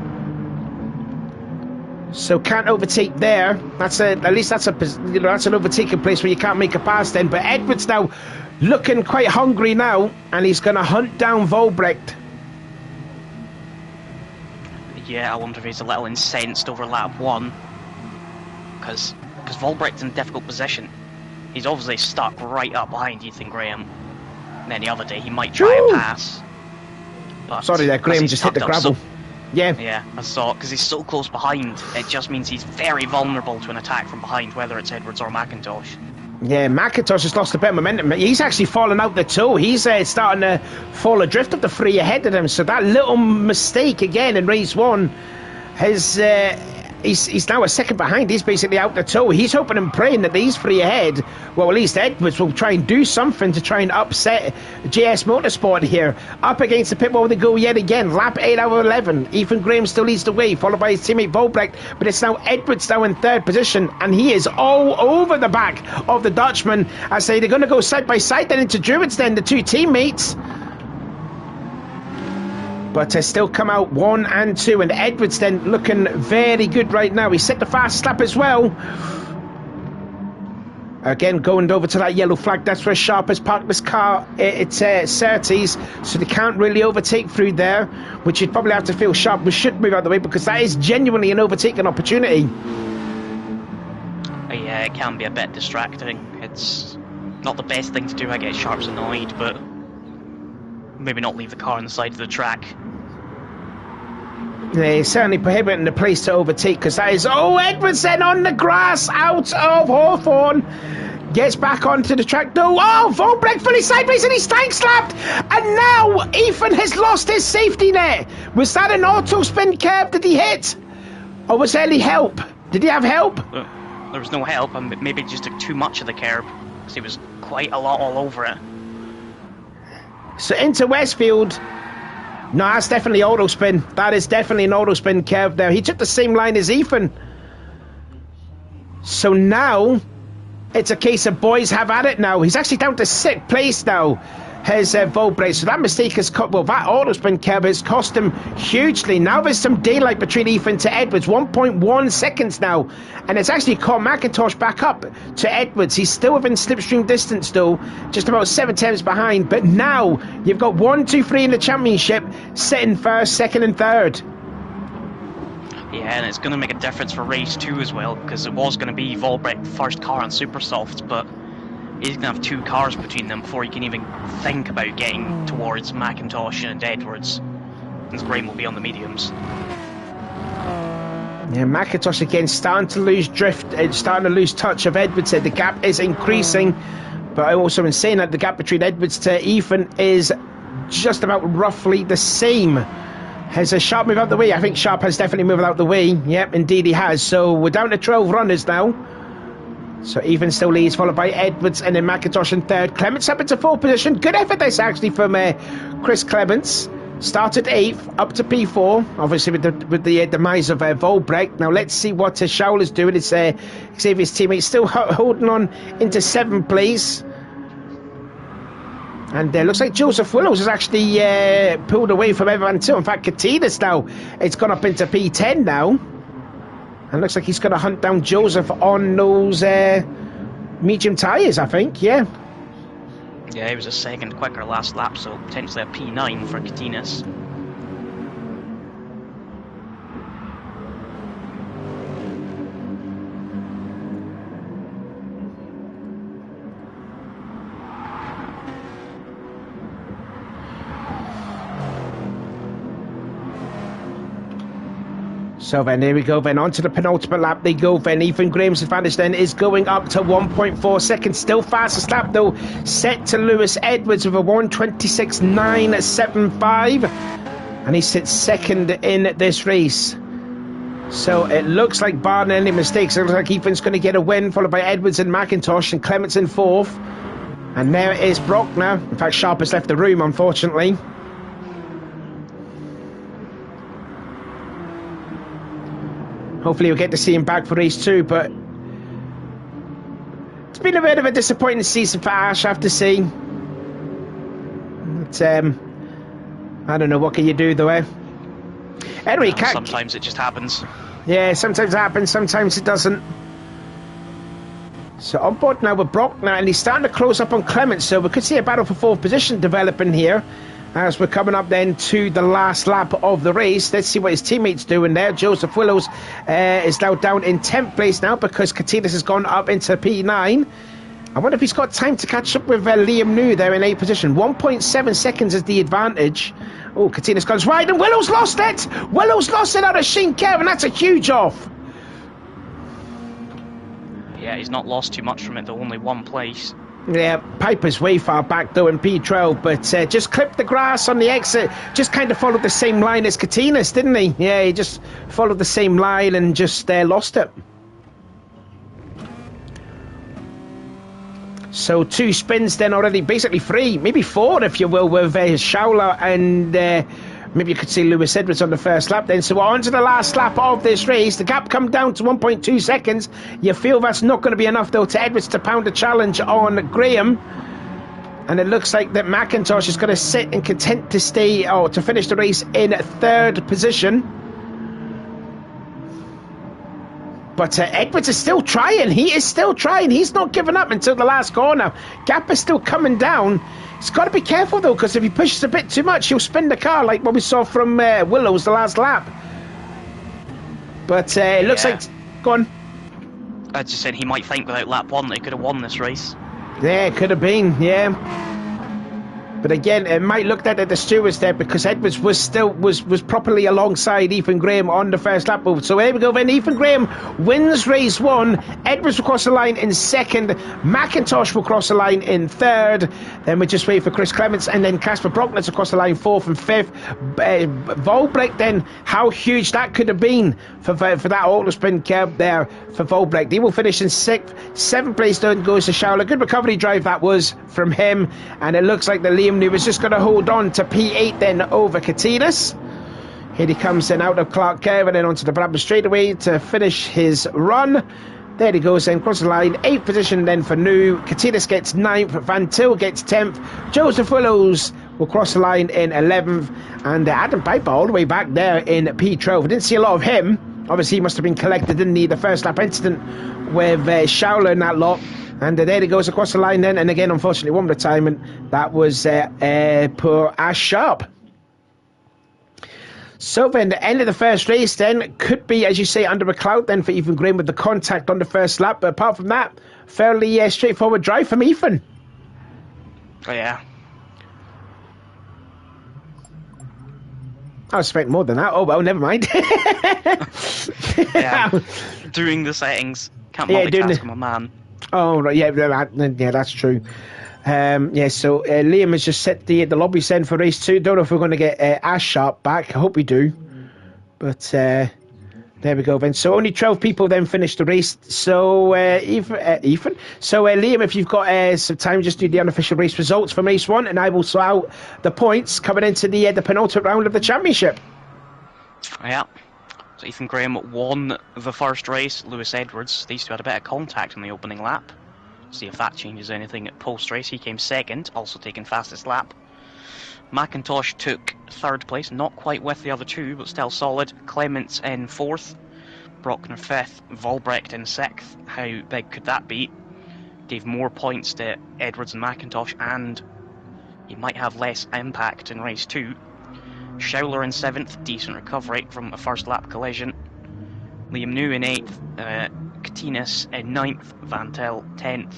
So can't overtake there. That's at least that's an overtaking place where you can't make a pass then. But Edwards now looking quite hungry now, and he's going to hunt down Volbrecht. Yeah, I wonder if he's a little incensed over lap 1. Because Volbrecht's in a difficult position. He's obviously stuck right up behind Ethan Graham. And any other day he might try a pass. But sorry there, Graham just hit the gravel. Yeah, I saw it, because he's so close behind. It just means he's very vulnerable to an attack from behind, whether it's Edwards or McIntosh. Yeah, McIntosh has lost a bit of momentum. He's actually fallen out the toe. He's starting to fall adrift of the three ahead of him. So that little mistake again in race 1 has... He's now a second behind. He's basically out the toe. He's hoping and praying that these three ahead, well, at least Edwards will try and do something to try and upset JS Motorsport here. Up against the pit wall they go yet again. Lap 8 out of 11. Ethan Graham still leads the way, followed by his teammate Volbrecht. But it's now Edwards now in third position, and he is all over the back of the Dutchman. I say they're going to go side by side then into Druids then, the two teammates. But still come out 1 and 2, and Edwards then looking very good right now. He set the fast lap as well. Again, going over to that yellow flag. That's where Sharp has parked this car. It's Surtees, so they can't really overtake through there, which you'd probably have to feel Sharp. We should move out of the way because that is genuinely an overtaking opportunity. Yeah, it can be a bit distracting. It's not the best thing to do. I get Sharp's annoyed, but maybe not leave the car on the side of the track. They're certainly prohibiting the place to overtake because that is... Oh, Edwards then on the grass out of Hawthorne. Gets back onto the track though. Oh, Volbrecht fully sideways and he's tank slapped. And now Ethan has lost his safety net. Was that an auto spin curb that he hit? Or was there any help? Did he have help? There was no help, and maybe he just took too much of the curb because he was quite a lot all over it. So into Westfield. No, that's definitely auto spin. That is definitely an auto spin curve there. He took the same line as Ethan. So now it's a case of boys have at it now. He's actually down to 6th place now. Has Volbrecht. So that mistake has cut. Well, that auto spin curve has cost him hugely. Now there's some daylight between Ethan to Edwards. 1.1 seconds now. And it's actually caught McIntosh back up to Edwards. He's still within slipstream distance though. Just about 7 tenths behind. But now you've got 1, 2, 3 in the championship. Sitting first, second and third. Yeah, and it's going to make a difference for race 2 as well. Because it was going to be Volbrecht first car on Supersoft. But he's going to have 2 cars between them before he can even think about getting towards McIntosh and Edwards. And Graham will be on the mediums. Yeah, McIntosh again starting to lose drift, starting to lose touch of Edwards. The gap is increasing, but also in saying that the gap between Edwards to Ethan is just about roughly the same. Has a Sharp moved out the way? I think Sharp has definitely moved out the way. Yep, indeed he has. So we're down to 12 runners now. So Ethan still leads, followed by Edwards and then McIntosh in third. Clements up into 4th position. Good effort this actually from Chris Clements. Started 8th, up to P4, obviously with the demise of Volbrecht. Now let's see what Shaul is doing. It's Xavier's teammate still holding on into 7th place. And looks like Joseph Willows has actually pulled away from everyone too. In fact, Katinas now, it's gone up into P10 now. And looks like he's going to hunt down Joseph on those medium tyres, I think, yeah. Yeah, he was a second quicker last lap, so potentially a P9 for Katinas. So then there we go, then on to the penultimate lap they go. Then Ethan Graham's advantage then is going up to 1.4 seconds. Still fastest lap though, set to Lewis Edwards with a 1:26.975, and he sits second in this race. So it looks like, barring any mistakes, it looks like Ethan's going to get a win, followed by Edwards and McIntosh, and Clements in fourth. And there it is Brockner. In fact, Sharp has left the room, unfortunately. Hopefully we'll get to see him back for race 2, but it's been a bit of a disappointing season for Ash, I have to say. But, I don't know, what can you do though, eh? Anyway, sometimes it just happens. Yeah, sometimes it happens, sometimes it doesn't. So on board now with Brockner, and he's starting to close up on Clements, so we could see a battle for 4th position developing here as we're coming up then to the last lap of the race. Let's see what his teammates doing there. Joseph Willows is now down in 10th place now because Katinas has gone up into P9. I wonder if he's got time to catch up with Liam New there in 8th position. 1.7 seconds is the advantage. Oh, Katinas goes wide and Willows lost it! Willows lost it out of Shane Kev, and that's a huge off. Yeah, he's not lost too much from it, though, only 1 place. Yeah, Piper's way far back though in P12, but just clipped the grass on the exit, just kind of followed the same line as Katinas, didn't he? Yeah, he just followed the same line and just lost it. So 2 spins then already, basically 3, maybe 4 if you will, with Schauler and maybe you could see Lewis Edwards on the first lap then. So we're on to the last lap of this race. The gap come down to 1.2 seconds. You feel that's not going to be enough though to Edwards to pound a challenge on Graham. And it looks like that McIntosh is going to sit and content to stay, or to finish the race in 3rd position. But Edwards is still trying. He is still trying. He's not giving up until the last corner. Gap is still coming down. He's got to be careful though, because if he pushes a bit too much, he'll spin the car like what we saw from Willows the last lap. But it looks like... Go on. I just said he might think without lap 1 that he could have won this race. Yeah, it could have been, yeah. But again, it might look at the stewards there, because Edwards was still was properly alongside Ethan Graham on the first lap. So there we go then. Ethan Graham wins race 1. Edwards will cross the line in 2nd. McIntosh will cross the line in 3rd. Then we just wait for Chris Clements and then Casper Brockner to cross the line 4th and 5th. Volbrecht then, how huge that could have been for that auto spin curb there for Volbrecht. He will finish in 6th. 7th place then goes to Schauler. Good recovery drive that was from him, and it looks like the Liam New is just going to hold on to P8 then over Katinas. Here he comes then out of Clark Curve and then onto the Bradford straightaway to finish his run. There he goes then, cross the line, 8th position then for New. Katinas gets 9th, Van Til gets 10th, Joseph Willows will cross the line in 11th, and Adam Piper all the way back there in P12. I didn't see a lot of him. Obviously he must have been collected, didn't he, the first lap incident with Schauler in that lot. And there he goes across the line then, and again unfortunately one retirement. That was poor Ash Sharp. So then the end of the first race then could be, as you say, under a cloud then for Ethan Graham with the contact on the first lap, but apart from that, fairly straightforward drive from Ethan. Oh yeah. I expect more than that. Oh well, never mind. Yeah, doing the settings, can't multitask, my man. Oh right, yeah, that's true. So Liam has just set the lobby send for race 2. Don't know if we're going to get Ash Sharp back. I hope we do. But there we go then. So only 12 people then finished the race. So Ethan. So Liam, if you've got some time, just do the unofficial race results from race 1, and I will sort out the points coming into the penultimate round of the championship. Yeah. So Ethan Graham won the first race. Lewis Edwards, these two had a bit of contact in the opening lap. See if that changes anything at post-race. He came 2nd, also taking fastest lap. McIntosh took 3rd place, not quite with the other 2, but still solid. Clements in 4th, Brockner 5th, Volbrecht in 6th. How big could that be? Gave more points to Edwards and McIntosh, and he might have less impact in race 2. Schauler in 7th, decent recovery from a first lap collision. Liam New in 8th, Katinas in 9th, Van Til 10th,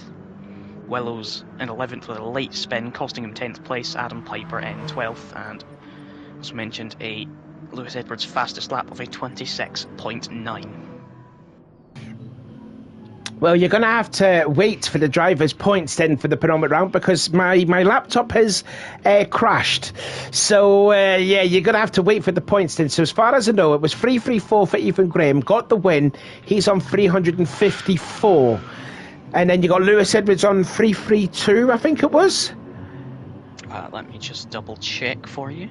Willows in 11th with a late spin costing him 10th place, Adam Piper in 12th, and as mentioned, a Lewis Edwards' fastest lap of a 26.9. Well, you're going to have to wait for the driver's points then for the penultimate round because my laptop has crashed. So, yeah, you're going to have to wait for the points then. So, as far as I know, it was 334 for Ethan Graham, got the win. He's on 354. And then you got Lewis Edwards on 332, I think it was. Let me just double check for you.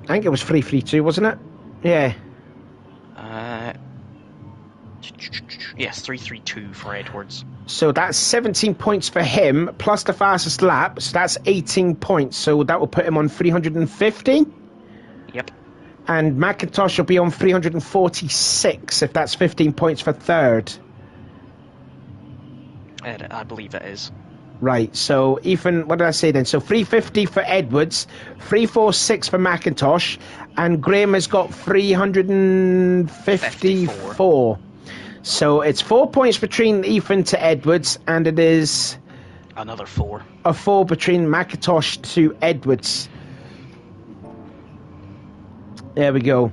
I think it was 332, wasn't it? Yeah. Yes, 332 for Edwards. So that's 17 points for him, plus the fastest lap, so that's 18 points. So that will put him on 350. Yep. And McIntosh will be on 346, if that's 15 points for third. I believe it is. Right, so Ethan, what did I say then? So 350 for Edwards, 346 for McIntosh, and Graham has got 354. So it's 4 points between Ethan to Edwards, and it is another 4. A 4 between McIntosh to Edwards. There we go.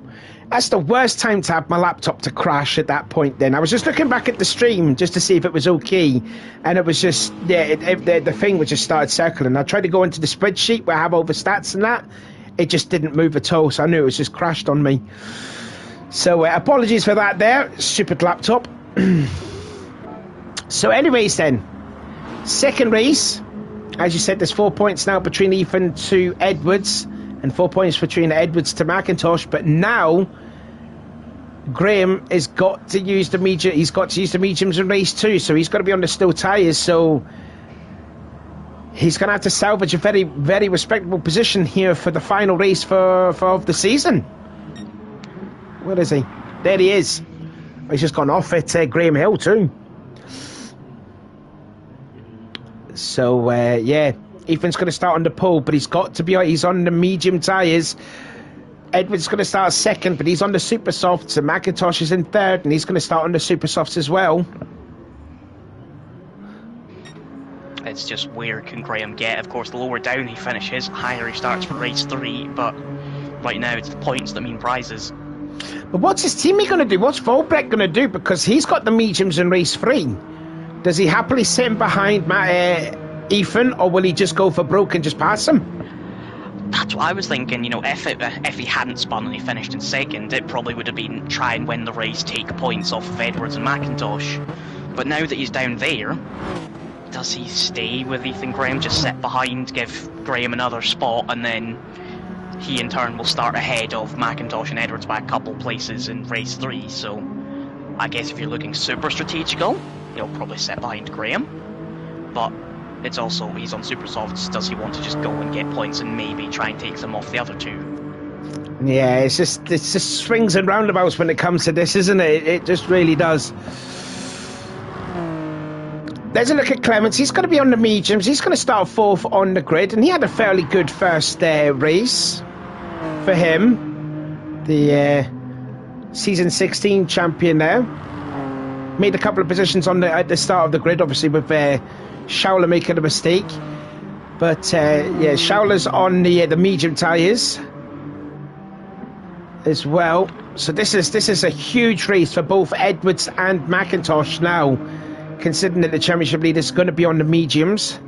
That's the worst time to have my laptop to crash at that point then. I was just looking back at the stream just to see if it was okay, and it was just, yeah, the thing was just started circling. I tried to go into the spreadsheet where I have all the stats and that. It just didn't move at all, so I knew it was just crashed on me. So apologies for that there, stupid laptop. So anyways then, second race. As you said, there's 4 points now between Ethan to Edwards, and 4 points between Edwards to McIntosh. But now Graham has got to use the medium. He's got to use the mediums in race 2, so he's got to be on the still tyres. So he's going to have to salvage a very, very respectable position here for the final race for the season. Where is he? There he is. He's just gone off at Graham Hill too. So yeah, Ethan's going to start on the pole, but he's on the medium tyres. Edwards going to start second, but he's on the super softs, and McIntosh is in third, and he's going to start on the super softs as well. It's just where can Graham get? Of course, the lower down he finishes, higher he starts for race 3, but right now it's the points that mean prizes. But what's his teammate going to do? What's Volbrecht going to do? Because he's got the mediums in race 3. Does he happily sit in behind Ethan, or will he just go for broke and just pass him? That's what I was thinking. You know, if he hadn't spun and he finished in second, it probably would have been try and win the race, take points off of Edwards and McIntosh. But now that he's down there, does he stay with Ethan Graham, just sit behind, give Graham another spot, and then he in turn will start ahead of McIntosh and Edwards by a couple places in race 3? So I guess if you're looking super strategical, he'll probably sit behind Graham. But it's also, he's on super softs, does he want to just go and get points and maybe try and take them off the other two? Yeah, it's just swings and roundabouts when it comes to this, isn't it? It just really does. There's a look at Clements. He's going to be on the mediums. He's going to start 4th on the grid, and he had a fairly good first race for him. The season 16 champion there. Made a couple of positions at the start of the grid, obviously with Schauler making a mistake. But yeah, Schauler's on the medium tyres as well. So this is a huge race for both Edwards and McIntosh now, considering that the championship leader is going to be on the mediums.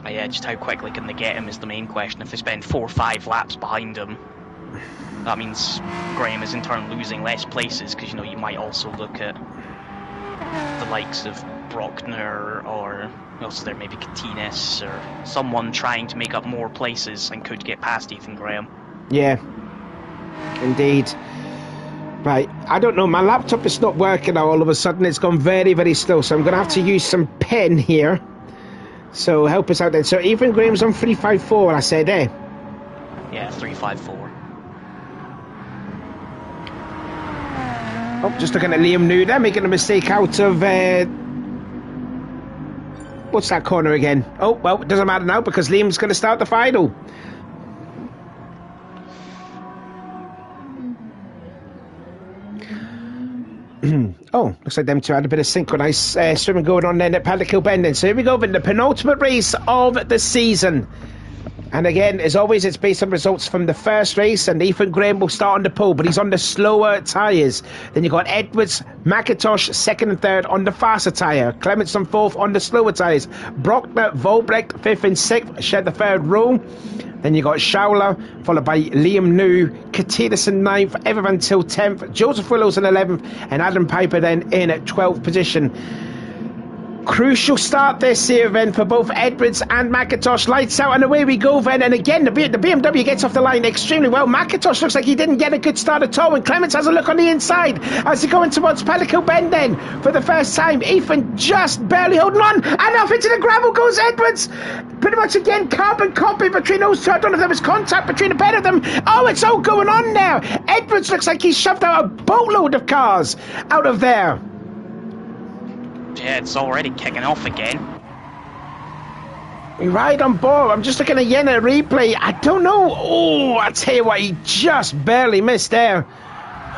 Yeah, just how quickly can they get him is the main question. If they spend 4 or 5 laps behind him, that means Graham is in turn losing less places, because you know you might also look at the likes of Brockner, or also there maybe Katinas, or someone trying to make up more places and could get past Ethan Graham. Yeah, indeed. Right, I don't know, my laptop is not working now all of a sudden. It's gone very, very slow, so I'm going to have to use some pen here. So help us out then. So Ethan Graham's on 354, I said, eh? Yeah, 354. Oh, just looking at Liam New there, making a mistake out of... what's that corner again? Oh, well, it doesn't matter now because Liam's going to start the final. Oh, looks like them two had a bit of synchronised swimming going on then at Paddock Hill Bend then. So here we go, then the penultimate race of the season. And again, as always, it's based on results from the first race, and Ethan Graham will start on the pole, but he's on the slower tyres. Then you've got Edwards, McIntosh, second and third on the faster tyre. Clements on fourth on the slower tyres. Brockner, Volbrecht, fifth and sixth, shared the third row. Then you got Schauler, followed by Liam New, Katidas in 9th, Evan Van Til 10th, Joseph Willows in 11th, and Adam Piper then in at 12th position. Crucial start this year then for both Edwards and McIntosh. Lights out and away we go then. And again, the BMW gets off the line extremely well. McIntosh looks like he didn't get a good start at all. And Clements has a look on the inside as he going towards Pelican Bend then for the first time. Ethan just barely holding on. And off into the gravel goes Edwards. Pretty much again, carbon copy between those two. I don't know if there was contact between the pair of them. Oh, it's all going on now. Edwards looks like he's shoved out a boatload of cars out of there. Yeah, it's already kicking off again. Right on board. I'm just looking again at a replay. I don't know. Oh, I tell you what, he just barely missed there.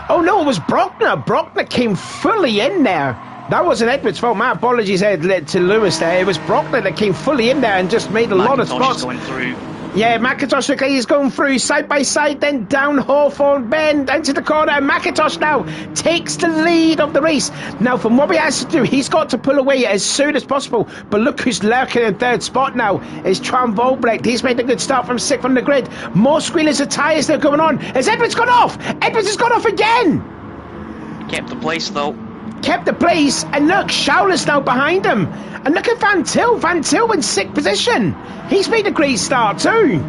Oh no, it was Brockner. Brockner came fully in there. That wasn't Edwards' fault. My apologies to Lewis there. It was Brockner that came fully in there and just made a lot of spots. Going through. Yeah, McIntosh looks like he's going through side by side, then down Hawthorne Bend into the corner, and McIntosh now takes the lead of the race. Now, from what he has to do, he's got to pull away as soon as possible. But look who's lurking in third spot now. Is Twan Volbrecht. He's made a good start from sixth on the grid. More squealers of tyres now going on. Has Edwards gone off? Edwards has gone off again. Kept the place though. Kept the place, and look, Schauler's now behind him. And look at Van Til. Van Til in sixth position. He's made a great start too.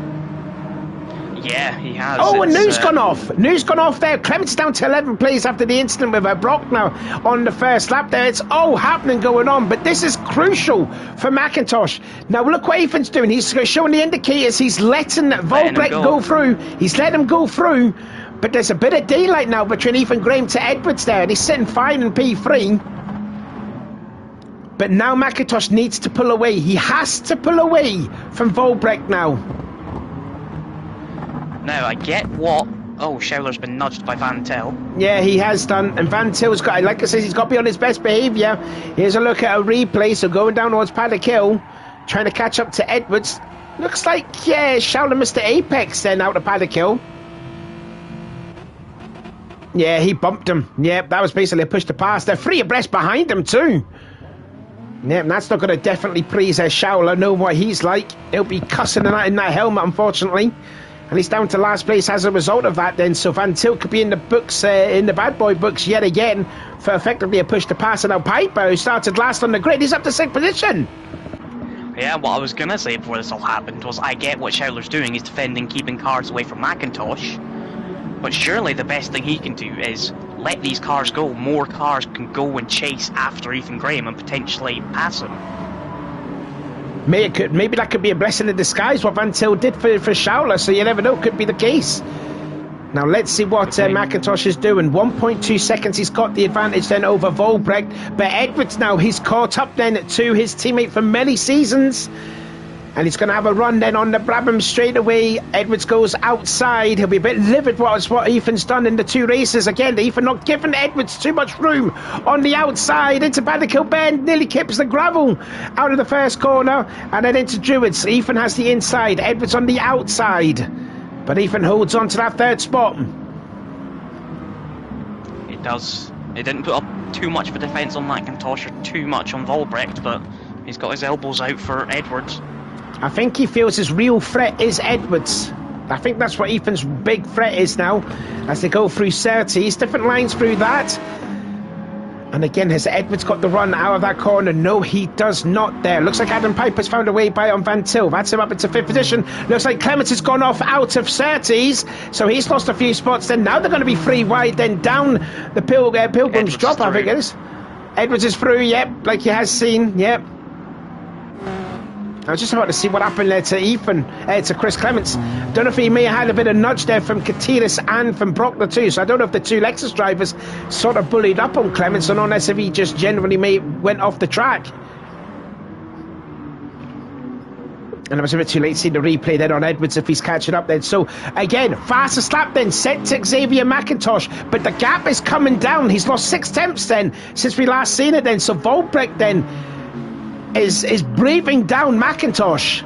Yeah, he has. Oh, and New's gone off. New's gone off there. Clements down to 11th place after the incident with Brockner on the first lap there. It's all happening going on, but this is crucial for McIntosh. Now look what Ethan's doing. He's showing the indicators. He's letting Volbrecht go through. He's let him go through. But there's a bit of daylight now between Ethan Graham to Edwards there, and he's sitting fine in P3. But now McIntosh needs to pull away. He has to pull away from Volbrecht now. Now, I get what... Oh, Schauler's been nudged by Van Til. Yeah, he has done. And Van Til's got, like I said, he's got to be on his best behaviour. Here's a look at a replay. So going down towards Paddock Hill, trying to catch up to Edwards. Looks like, yeah, Schauler missed the apex then out of Paddock Hill. Yeah, he bumped him. Yep, that was basically a push to pass. They're three abreast behind him too. Yep, that's not going to definitely please Schauler. Know what he's like. He'll be cussing in that helmet, unfortunately. And he's down to last place as a result of that then. So Van Til could be in the books, in the bad boy books yet again for effectively a push to pass. And now Piper, who started last on the grid, he's up to sixth position. Yeah, what I was going to say before this all happened was I get what Schauler's doing. He's defending, keeping cars away from McIntosh. But surely the best thing he can do is let these cars go. More cars can go and chase after Ethan Graham and potentially pass him. Maybe that could be a blessing in disguise, what Van Til did for Schauler, so you never know, could be the case. Now let's see what McIntosh is doing. 1.2 seconds, he's got the advantage then over Volbrecht. But Edwards now, he's caught up then to his teammate for many seasons. And he's going to have a run then on the Brabham straight away. Edwards goes outside. He'll be a bit livid what Ethan's done in the two races. Again, Ethan not giving Edwards too much room on the outside. Into Baddekill Bend. Nearly kips the gravel out of the first corner. And then into Druids. Ethan has the inside. Edwards on the outside. But Ethan holds on to that third spot. It does. It didn't put up too much of a defence on McIntosh or too much on Volbrecht, but he's got his elbows out for Edwards. I think he feels his real threat is Edwards. I think that's what Ethan's big threat is now as they go through Surtees. Different lines through that. And again, has Edwards got the run out of that corner? No, he does not there. Looks like Adam Piper's found a way by on Van Til. That's him up into fifth position. Looks like Clements has gone off out of Surtees. So he's lost a few spots. Then now they're going to be three wide. Then down the Pilgrim's Drop, I think it is. Edwards is through, yep, like he has seen, yep. I was just about to see what happened there to Ethan, to Chris Clements. Don't know if he may have had a bit of nudge there from Katiris and from Brockner too, so I don't know if the two Lexus drivers sort of bullied up on Clements, or unless if he just generally went off the track. And it was a bit too late to see the replay then on Edwards if he's catching up then. So again, fastest lap then set to Xavier McIntosh, but the gap is coming down. He's lost 6 tenths then since we last seen it then. So Volbrecht then is breathing down McIntosh.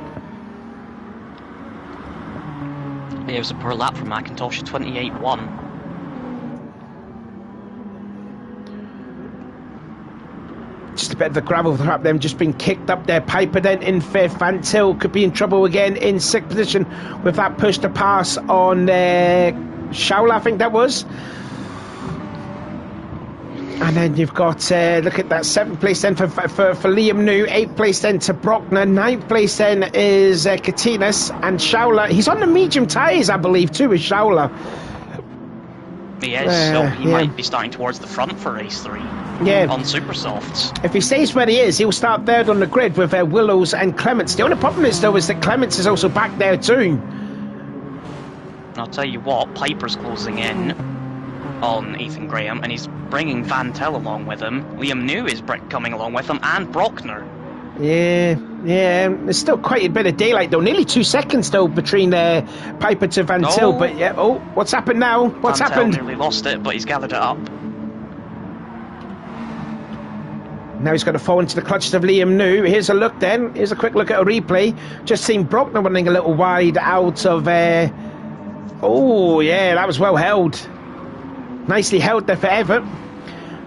Yeah, it was a poor lap for McIntosh, 28.1. Just a bit of the gravel trap then just been kicked up there. Piper then in fifth. Van Til could be in trouble again in sixth position with that push to pass on Shaul, I think that was. And then you've got, look at that, 7th place then for Liam New, 8th place then to Brockner, 9th place then is Katinas, and Shaula. He's on the medium tyres, I believe, too, is Shaula. He is, so he might be starting towards the front for race 3. Yeah. On super softs. If he stays where he is, he'll start third on the grid with Willows and Clements. The only problem is, though, is that Clements is also back there, too. And I'll tell you what, Piper's closing in on Ethan Graham, and he's bringing Van Til along with him. Liam New is coming along with him, and Brockner. Yeah, there's still quite a bit of daylight though. Nearly 2 seconds though between Piper to Van Til. But yeah, what's happened now? What's happened? Van Til nearly lost it, but he's gathered it up. Now he's got to fall into the clutches of Liam New. Here's a look then. Here's a quick look at a replay. Just seen Brockner running a little wide out of... Oh, yeah, that was well held. Nicely held there for Everett.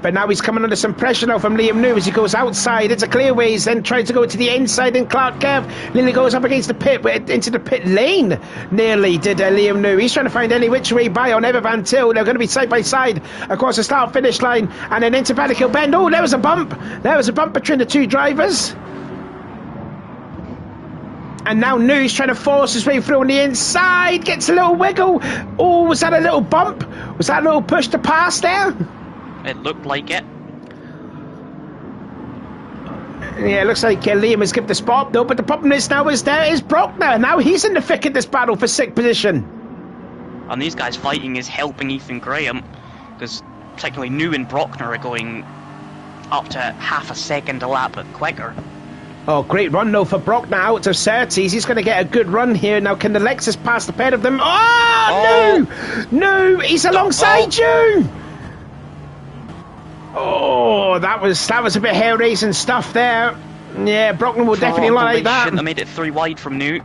But now he's coming under some pressure now from Liam New as he goes outside. It's a clear ways, then tries to go to the inside in Clark Curve. Nearly goes up against the pit, into the pit lane. Nearly did Liam New. He's trying to find any which way by on Ever Van Til. They're going to be side by side across the start-finish line and then into Bannikill Bend. Oh, there was a bump. There was a bump between the two drivers. And now New's trying to force his way through on the inside. Gets a little wiggle. Oh, was that a little bump? Was that a little push to pass there? It looked like it. Yeah, it looks like Liam has given the spot though, but the problem is now there is Brockner. Now he's in the thick of this battle for 6th position. And these guys fighting is helping Ethan Graham, because technically New and Brockner are going up to half a second a lap quicker. Oh, great run though for Brockner out of Surtees. He's going to get a good run here. Now can the Lexus pass the pair of them? Oh, no! He's alongside you! Oh, that was a bit hair-raising stuff there. Yeah, Brockner will definitely like that. Shouldn't have made it 3 wide from New.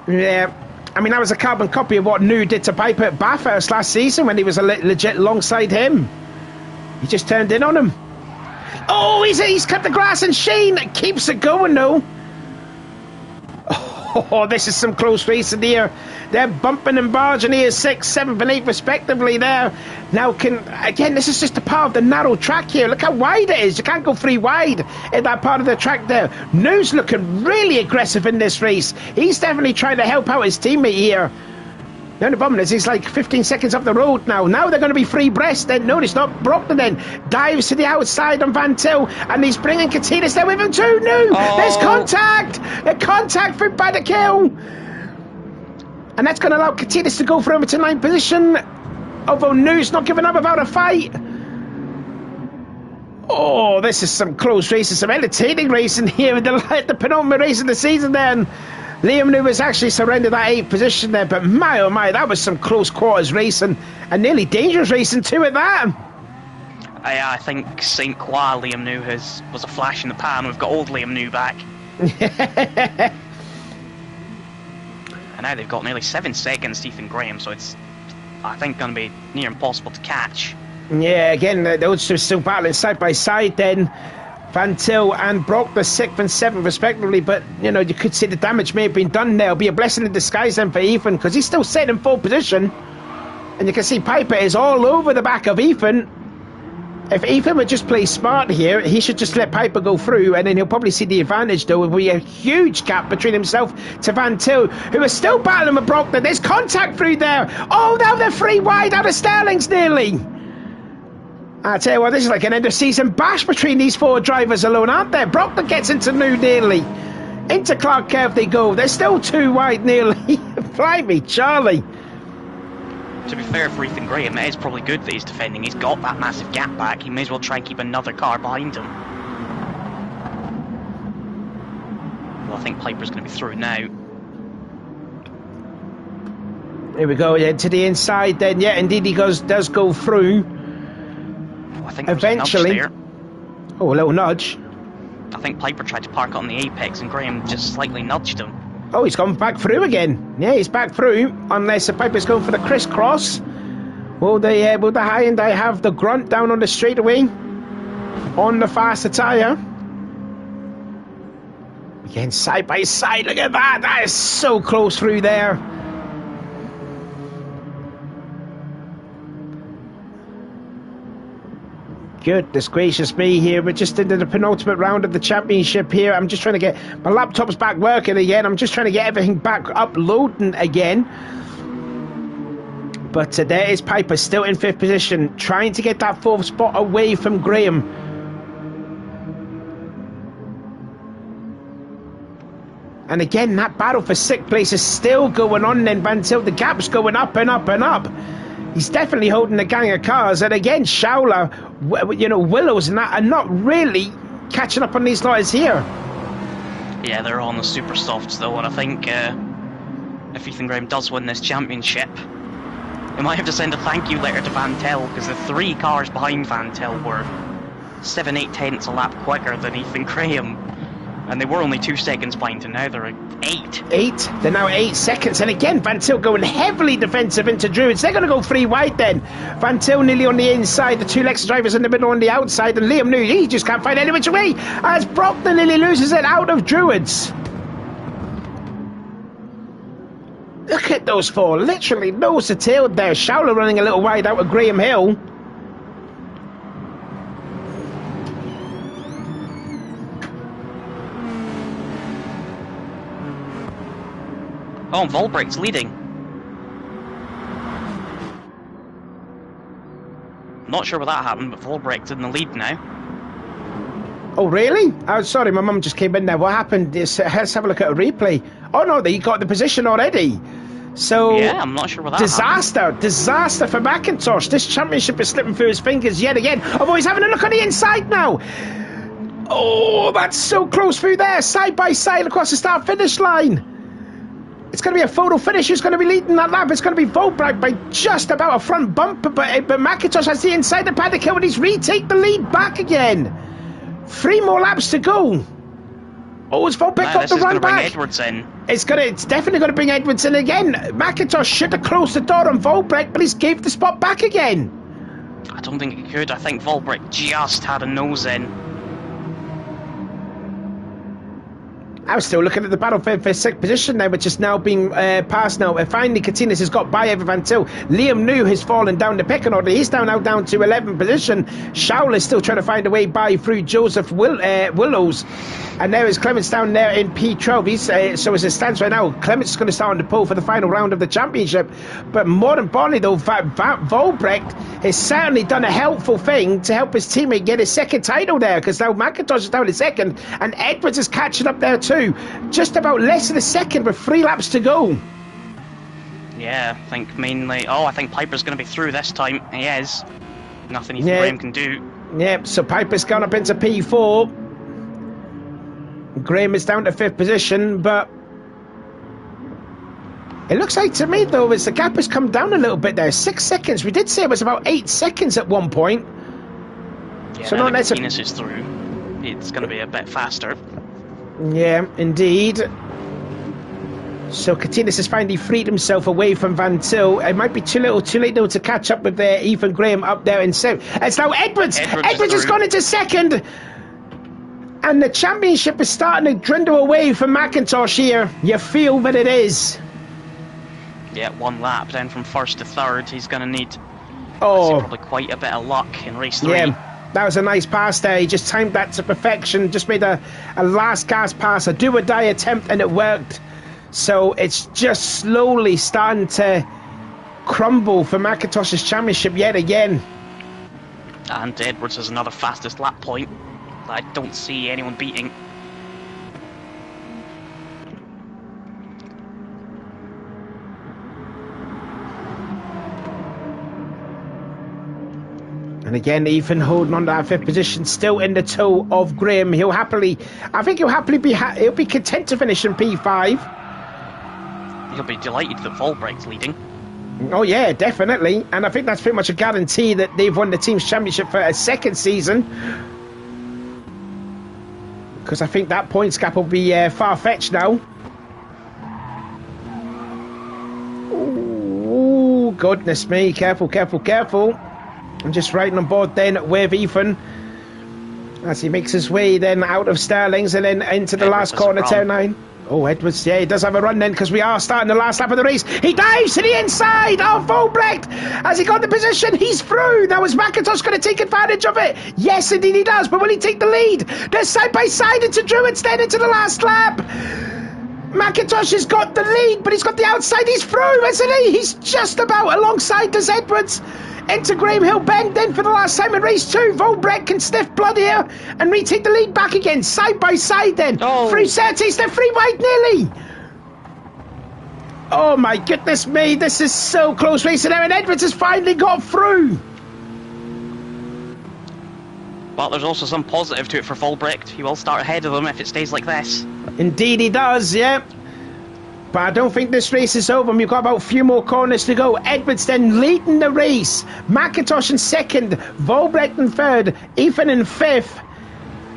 Yeah, I mean that was a carbon copy of what New did to Piper at Bathurst last season when he was legit alongside him. He just turned in on him. Oh, he's cut the grass and Shane keeps it going though. Oh, this is some close racing here. They're bumping and barging here, 6th, 7th and 8th respectively there. Now again, this is just a part of the narrow track here. Look how wide it is. You can't go 3 wide in that part of the track there. New's looking really aggressive in this race. He's definitely trying to help out his teammate here. The only problem is he's like 15 seconds up the road now. Now they're going to be free breast. Then no, it's not. Brockner then dives to the outside on Van Til, and he's bringing Katinas there with him too. No, there's contact. A contact for Bannikill, and that's going to allow Katinas to go for him to 9th position. Although New's not giving up about a fight. Oh, this is some close racing, some entertaining racing here in the penultimate race of the season. Then. Liam New has actually surrendered that 8th position there, but my oh my, that was some close quarters racing and nearly dangerous racing too at that. I think St. Croix Liam New was a flash in the pan. We've got old Liam New back. And now they've got nearly 7 seconds to Ethan Graham, so it's, I think, going to be near impossible to catch. Yeah, again, those two still battling side by side then. Van Til and Brock, the 6th and 7th respectively, but you know, you could see the damage may have been done there. It'll be a blessing in disguise then for Ethan, because he's still sitting in 4th position, and you can see Piper is all over the back of Ethan. If Ethan would just play smart here, he should just let Piper go through, and then he'll probably see the advantage. Though will be a huge gap between himself to Van Til, who is still battling with Brock. There's contact through there. Oh, now they're 3 wide out of Sterling's nearly. I tell you what, this is like an end of season bash between these 4 drivers alone, aren't there? Brockner gets into New nearly. Into Clark Curve they go. They're still 2 wide nearly. Blimey, Charlie. To be fair for Ethan Graham, it is probably good that he's defending. He's got that massive gap back. He may as well try and keep another car behind him. Well, I think Piper's going to be through now. Here we go, yeah, to the inside then. Yeah, indeed he does go through. I think eventually. A little nudge. I think Piper tried to park on the apex and Graham just slightly nudged him. Oh, he's gone back through again. Yeah, he's back through. Unless the Piper's going for the crisscross. Will the Hyundai have the grunt down on the straightaway? On the faster tyre. Again, side by side. Look at that. That is so close through there. Goodness gracious me here. We're just into the penultimate round of the championship here. I'm just trying to get my laptop's back working again. I'm just trying to get everything back uploading again. But there is Piper still in 5th position, trying to get that 4th spot away from Graham. And again, that battle for 6th place is still going on then, Vantil. The gap's going up and up and up. He's definitely holding the gang of cars. And again, Schauler, Willows and that are not really catching up on these guys here. Yeah, they're on the super softs though, and I think if Ethan Graham does win this championship, we might have to send a thank you letter to Vantel, because the 3 cars behind Vantel were 7-8 tenths a lap quicker than Ethan Graham. And they were only 2 seconds behind, and now they're at 8. 8? They're now 8 seconds. And again, Vantil going heavily defensive into Druids. They're going to go 3 wide then. Vantil nearly on the inside. The 2 Lexus drivers in the middle on the outside. And Liam New, he just can't find any which way. As Brockton nearly loses it out of Druids. Look at those 4. Literally nose to tail there. Schauler running a little wide out of Graham Hill. Oh, and Volbrecht's leading. Not sure what that happened, but Volbrecht's in the lead now. Oh, really? Oh, sorry, my mum just came in there. What happened? Let's have a look at a replay. Oh, no, they got the position already. So, yeah, I'm not sure what that happened. Disaster for McIntosh. This championship is slipping through his fingers yet again. Oh, he's having a look on the inside now. Oh, that's so close through there. Side by side across the start-finish line. It's going to be a photo finish. Who's going to be leading that lap? It's going to be Volbrecht by just about a front bumper, but McIntosh has the inside the paddock hill and he's retake the lead back again. 3 more laps to go. Oh, has Volbrecht got the run back? Edwards in. It's definitely going to bring Edwards in again. McIntosh should have closed the door on Volbrecht, but he's gave the spot back again. I don't think he could. I think Volbrecht just had a nose in. I was still looking at the battle for 6th position now, which is now being passed now. Finally, Katinas has got by Evan Vantil. Liam New has fallen down the pecking order. He's now down to 11th position. Schauler is still trying to find a way by through Joseph Willows. And there is Clements down there in P12. So as it stands right now, Clements is going to start on the pole for the final round of the championship. But more importantly, though, Volbrecht has certainly done a helpful thing to help his teammate get his 2nd title there, because now McIntosh is down to 2nd, and Edwards is catching up there too. Just about less than a second with 3 laps to go. Yeah, I think mainly... Oh, I think Piper's going to be through this time. He is. Nothing Ethan Graham can do. Yeah, so Piper's gone up into P4. Graham is down to 5th position, but... It looks like to me, though, as the gap has come down a little bit there. 6 seconds. We did say it was about 8 seconds at one point. Yeah, so now not that Katinas is through, it's going to be a bit faster. Yeah, indeed. So Katinas has finally freed himself away from Vantil. It might be too late though to catch up with Ethan Graham up there in 7th. It's now Edwards. Edwards has gone into 2nd. And the championship is starting to dwindle away from McIntosh here. You feel that it is. Yeah, 1 lap down from 1st to 3rd. He's going to need probably quite a bit of luck in race 3. Yeah. That was a nice pass there. He just timed that to perfection. Just made a last gasp pass, a do-or-die attempt, and it worked. So it's just slowly starting to crumble for McIntosh's championship yet again. And Edwards has another fastest lap point that I don't see anyone beating. And again, Ethan holding on to that 5th position, still in the toe of Graham. He'll be content to finish in P5. He'll be delighted that Volbrecht's leading. Oh yeah, definitely. And I think that's pretty much a guarantee that they've won the team's championship for a 2nd season. Because I think that points gap will be far-fetched now. goodness me. Careful, careful, careful. I'm just riding on board then with Ethan as he makes his way then out of Sterling's and then into the last corner, turn 9. Oh, Edwards, yeah, he does have a run then because we are starting the last lap of the race. He dives to the inside of Volbrecht. Has he got the position? He's through. Now is McIntosh going to take advantage of it? Yes, indeed he does. But will he take the lead? They're side by side into Druids then into the last lap. McIntosh has got the lead, but he's got the outside. He's through, isn't he? He's just about alongside does Edwards. Into Graham Hill Bend then for the last time in race 2. Volbrecht can sniff blood here and retake the lead back again, side by side then. Through Surtees, they're free wide nearly. Oh my goodness me, this is so close racing there, and Edwards has finally got through. But there's also some positive to it for Volbrecht. He will start ahead of them if it stays like this. Indeed he does, yeah. But I don't think this race is over. We've got about a few more corners to go. Edwards then leading the race. McIntosh in second. Volbrecht in third. Ethan in fifth.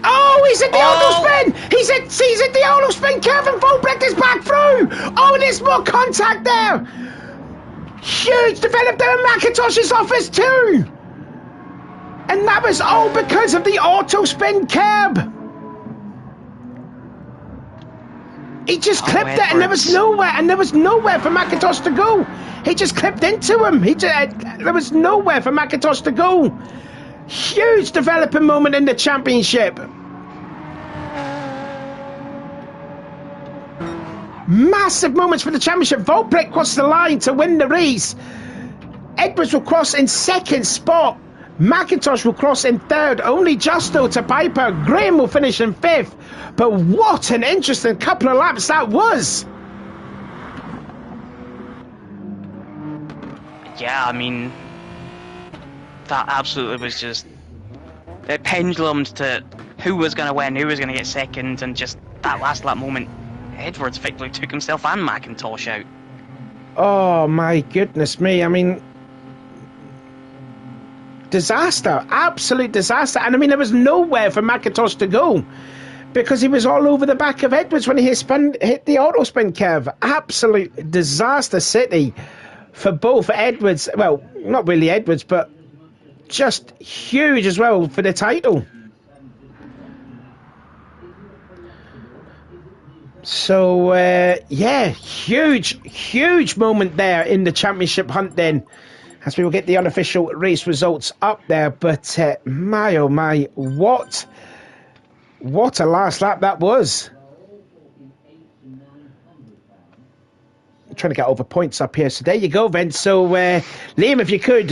Oh, he's at the auto spin. He's at the auto spin. Kevin Volbrecht is back through. Oh, and there's more contact there. Huge developed there in McIntosh's office too. And that was all because of the auto spin curb. He just clipped it, and there was nowhere for McIntosh to go. He just clipped into him. There was nowhere for McIntosh to go. Huge developing moment in the championship. Massive moments for the championship. Volbrecht crossed the line to win the race. Edwards will cross in second spot. McIntosh will cross in third, only Justo to Piper. Graham will finish in fifth. But what an interesting couple of laps that was. Yeah, I mean, that absolutely was just... It pendulumed to who was going to win, who was going to get second, and just that last lap moment, Edwards effectively took himself and McIntosh out. Oh my goodness me, I mean... Disaster, absolute disaster. And I mean, there was nowhere for McIntosh to go because he was all over the back of Edwards when he hit the auto spin curve. Absolute disaster city for both Edwards. Well, not really Edwards, but just huge as well for the title. So, yeah, huge moment there in the championship hunt then. As we will get the unofficial race results up there, but my oh my, what a last lap that was. I'm trying to get over points up here, so there you go then. So Liam, if you could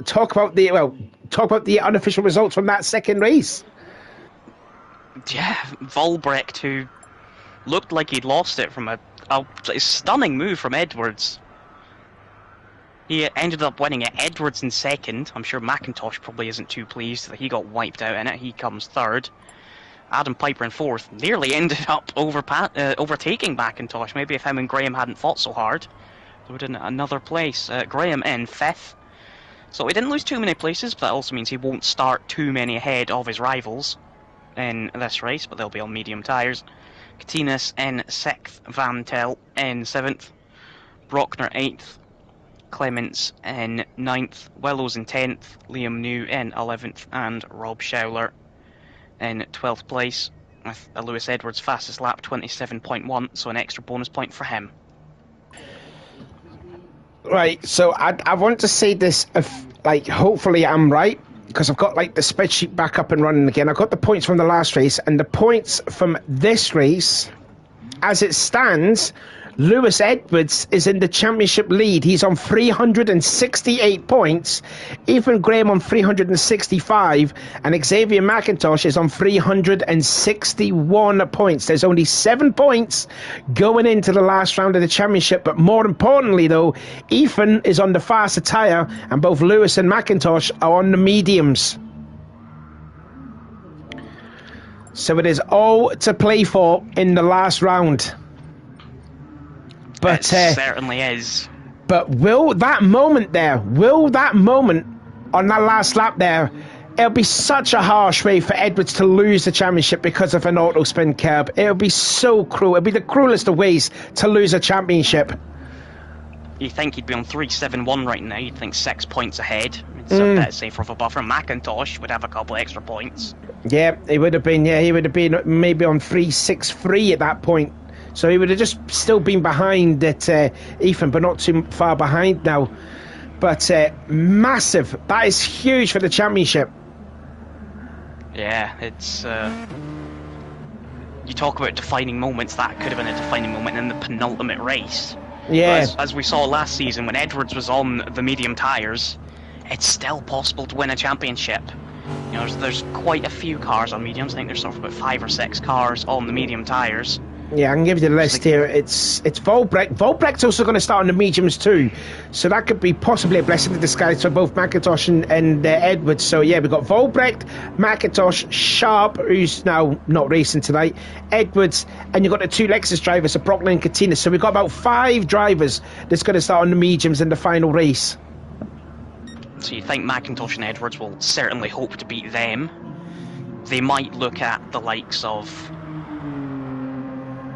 talk about the unofficial results from that second race. Yeah, Volbrecht, who looked like he'd lost it from a stunning move from Edwards. He ended up winning it. Edwards in second. I'm sure McIntosh probably isn't too pleased that he got wiped out in it. He comes third. Adam Piper in fourth. Nearly ended up overtaking McIntosh. Maybe if him and Graham hadn't fought so hard, they would have in another place. Graham in fifth. So he didn't lose too many places, but that also means he won't start too many ahead of his rivals in this race, but they'll be on medium tyres. Katinas in sixth. Van Tel in seventh. Brockner 8th. Clements in 9th, Willows in 10th, Liam New in 11th, and Rob Schouler in 12th place, with a Lewis Edwards fastest lap 27.1, so an extra bonus point for him. Right, so I want to say this, hopefully I'm right, because I've got the spreadsheet back up and running again. I've got the points from the last race, and the points from this race, as it stands, Lewis Edwards is in the championship lead. He's on 368 points. Ethan Graham on 365. And Xavier McIntosh is on 361 points. There's only 7 points going into the last round of the championship. But more importantly, though, Ethan is on the faster tyre. And both Lewis and McIntosh are on the mediums. So it is all to play for in the last round. But it certainly is. But will that moment on that last lap there, it'll be such a harsh way for Edwards to lose the championship because of an auto spin curb. It'll be so cruel. It'll be the cruelest of ways to lose a championship. You think he'd be on 3-7-1 right now, you'd think 6 points ahead. It's a bit safer of a buffer. McIntosh would have a couple extra points. Yeah, he would have been, he would have been maybe on 3-6-3 at that point. So he would have just still been behind at Ethan, but not too far behind now. But massive. That is huge for the championship. Yeah, it's... you talk about defining moments, that could have been a defining moment in the penultimate race. Yeah. As we saw last season, when Edwards was on the medium tyres, it's still possible to win a championship. You know, there's quite a few cars on mediums. I think there's sort of about 5 or 6 cars on the medium tyres. Yeah, I can give you the list here. It's Volbrecht. Volbrecht's also going to start on the mediums too, so that could be possibly a blessing in disguise for both McIntosh and Edwards. So yeah, we've got Volbrecht, McIntosh, Sharp, who's now not racing tonight, Edwards, and you've got the 2 Lexus drivers, so Brockman and Katina. So we've got about 5 drivers that's going to start on the mediums in the final race. So you think McIntosh and Edwards will certainly hope to beat them. They might look at the likes of,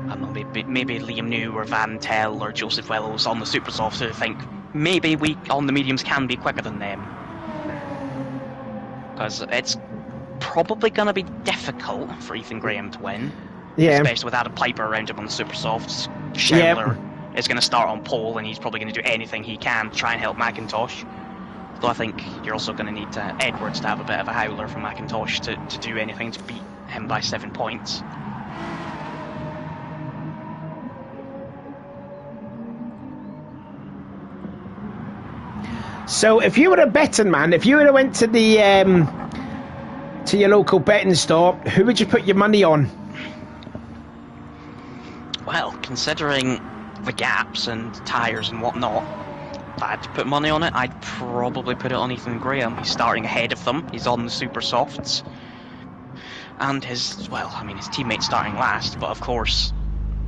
I don't know, maybe Liam New or Van Tel or Joseph Willows on the Super Soft to think maybe we on the mediums can be quicker than them. Because it's probably going to be difficult for Ethan Graham to win. Yeah. Especially with Adam Piper around him on the Super Softs. Scheffler is going to start on pole and he's probably going to do anything he can to try and help McIntosh. Though I think you're also going to need Edwards to have a bit of a howler for McIntosh to do anything to beat him by 7 points. So if you were a betting man, if you would have went to the to your local betting store, who would you put your money on? Well, considering the gaps and tyres and whatnot, if I had to put money on it, I'd probably put it on Ethan Graham. He's starting ahead of them. He's on the Super Softs. And his teammate's starting last, but of course,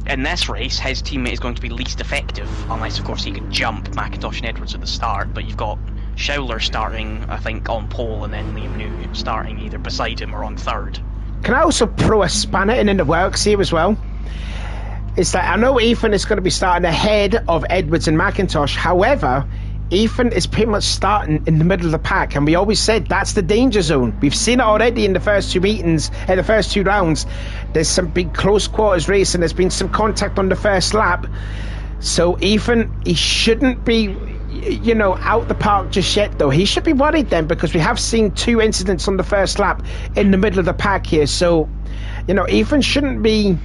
in this race, his teammate is going to be least effective, unless, of course, he could jump McIntosh and Edwards at the start. But you've got Schauler starting, I think, on pole, and then Liam New starting either beside him or on third. Can I also throw a spanner in the works here as well? It's that I know Ethan is going to be starting ahead of Edwards and McIntosh. However, Ethan is pretty much starting in the middle of the pack, and we always said that's the danger zone. We've seen it already in the first 2 meetings, in the first 2 rounds. There's some big close quarters racing. There's been some contact on the first lap. So Ethan, he shouldn't be, out the park just yet, though. He should be worried then, because we have seen 2 incidents on the first lap in the middle of the pack here. So, Ethan shouldn't be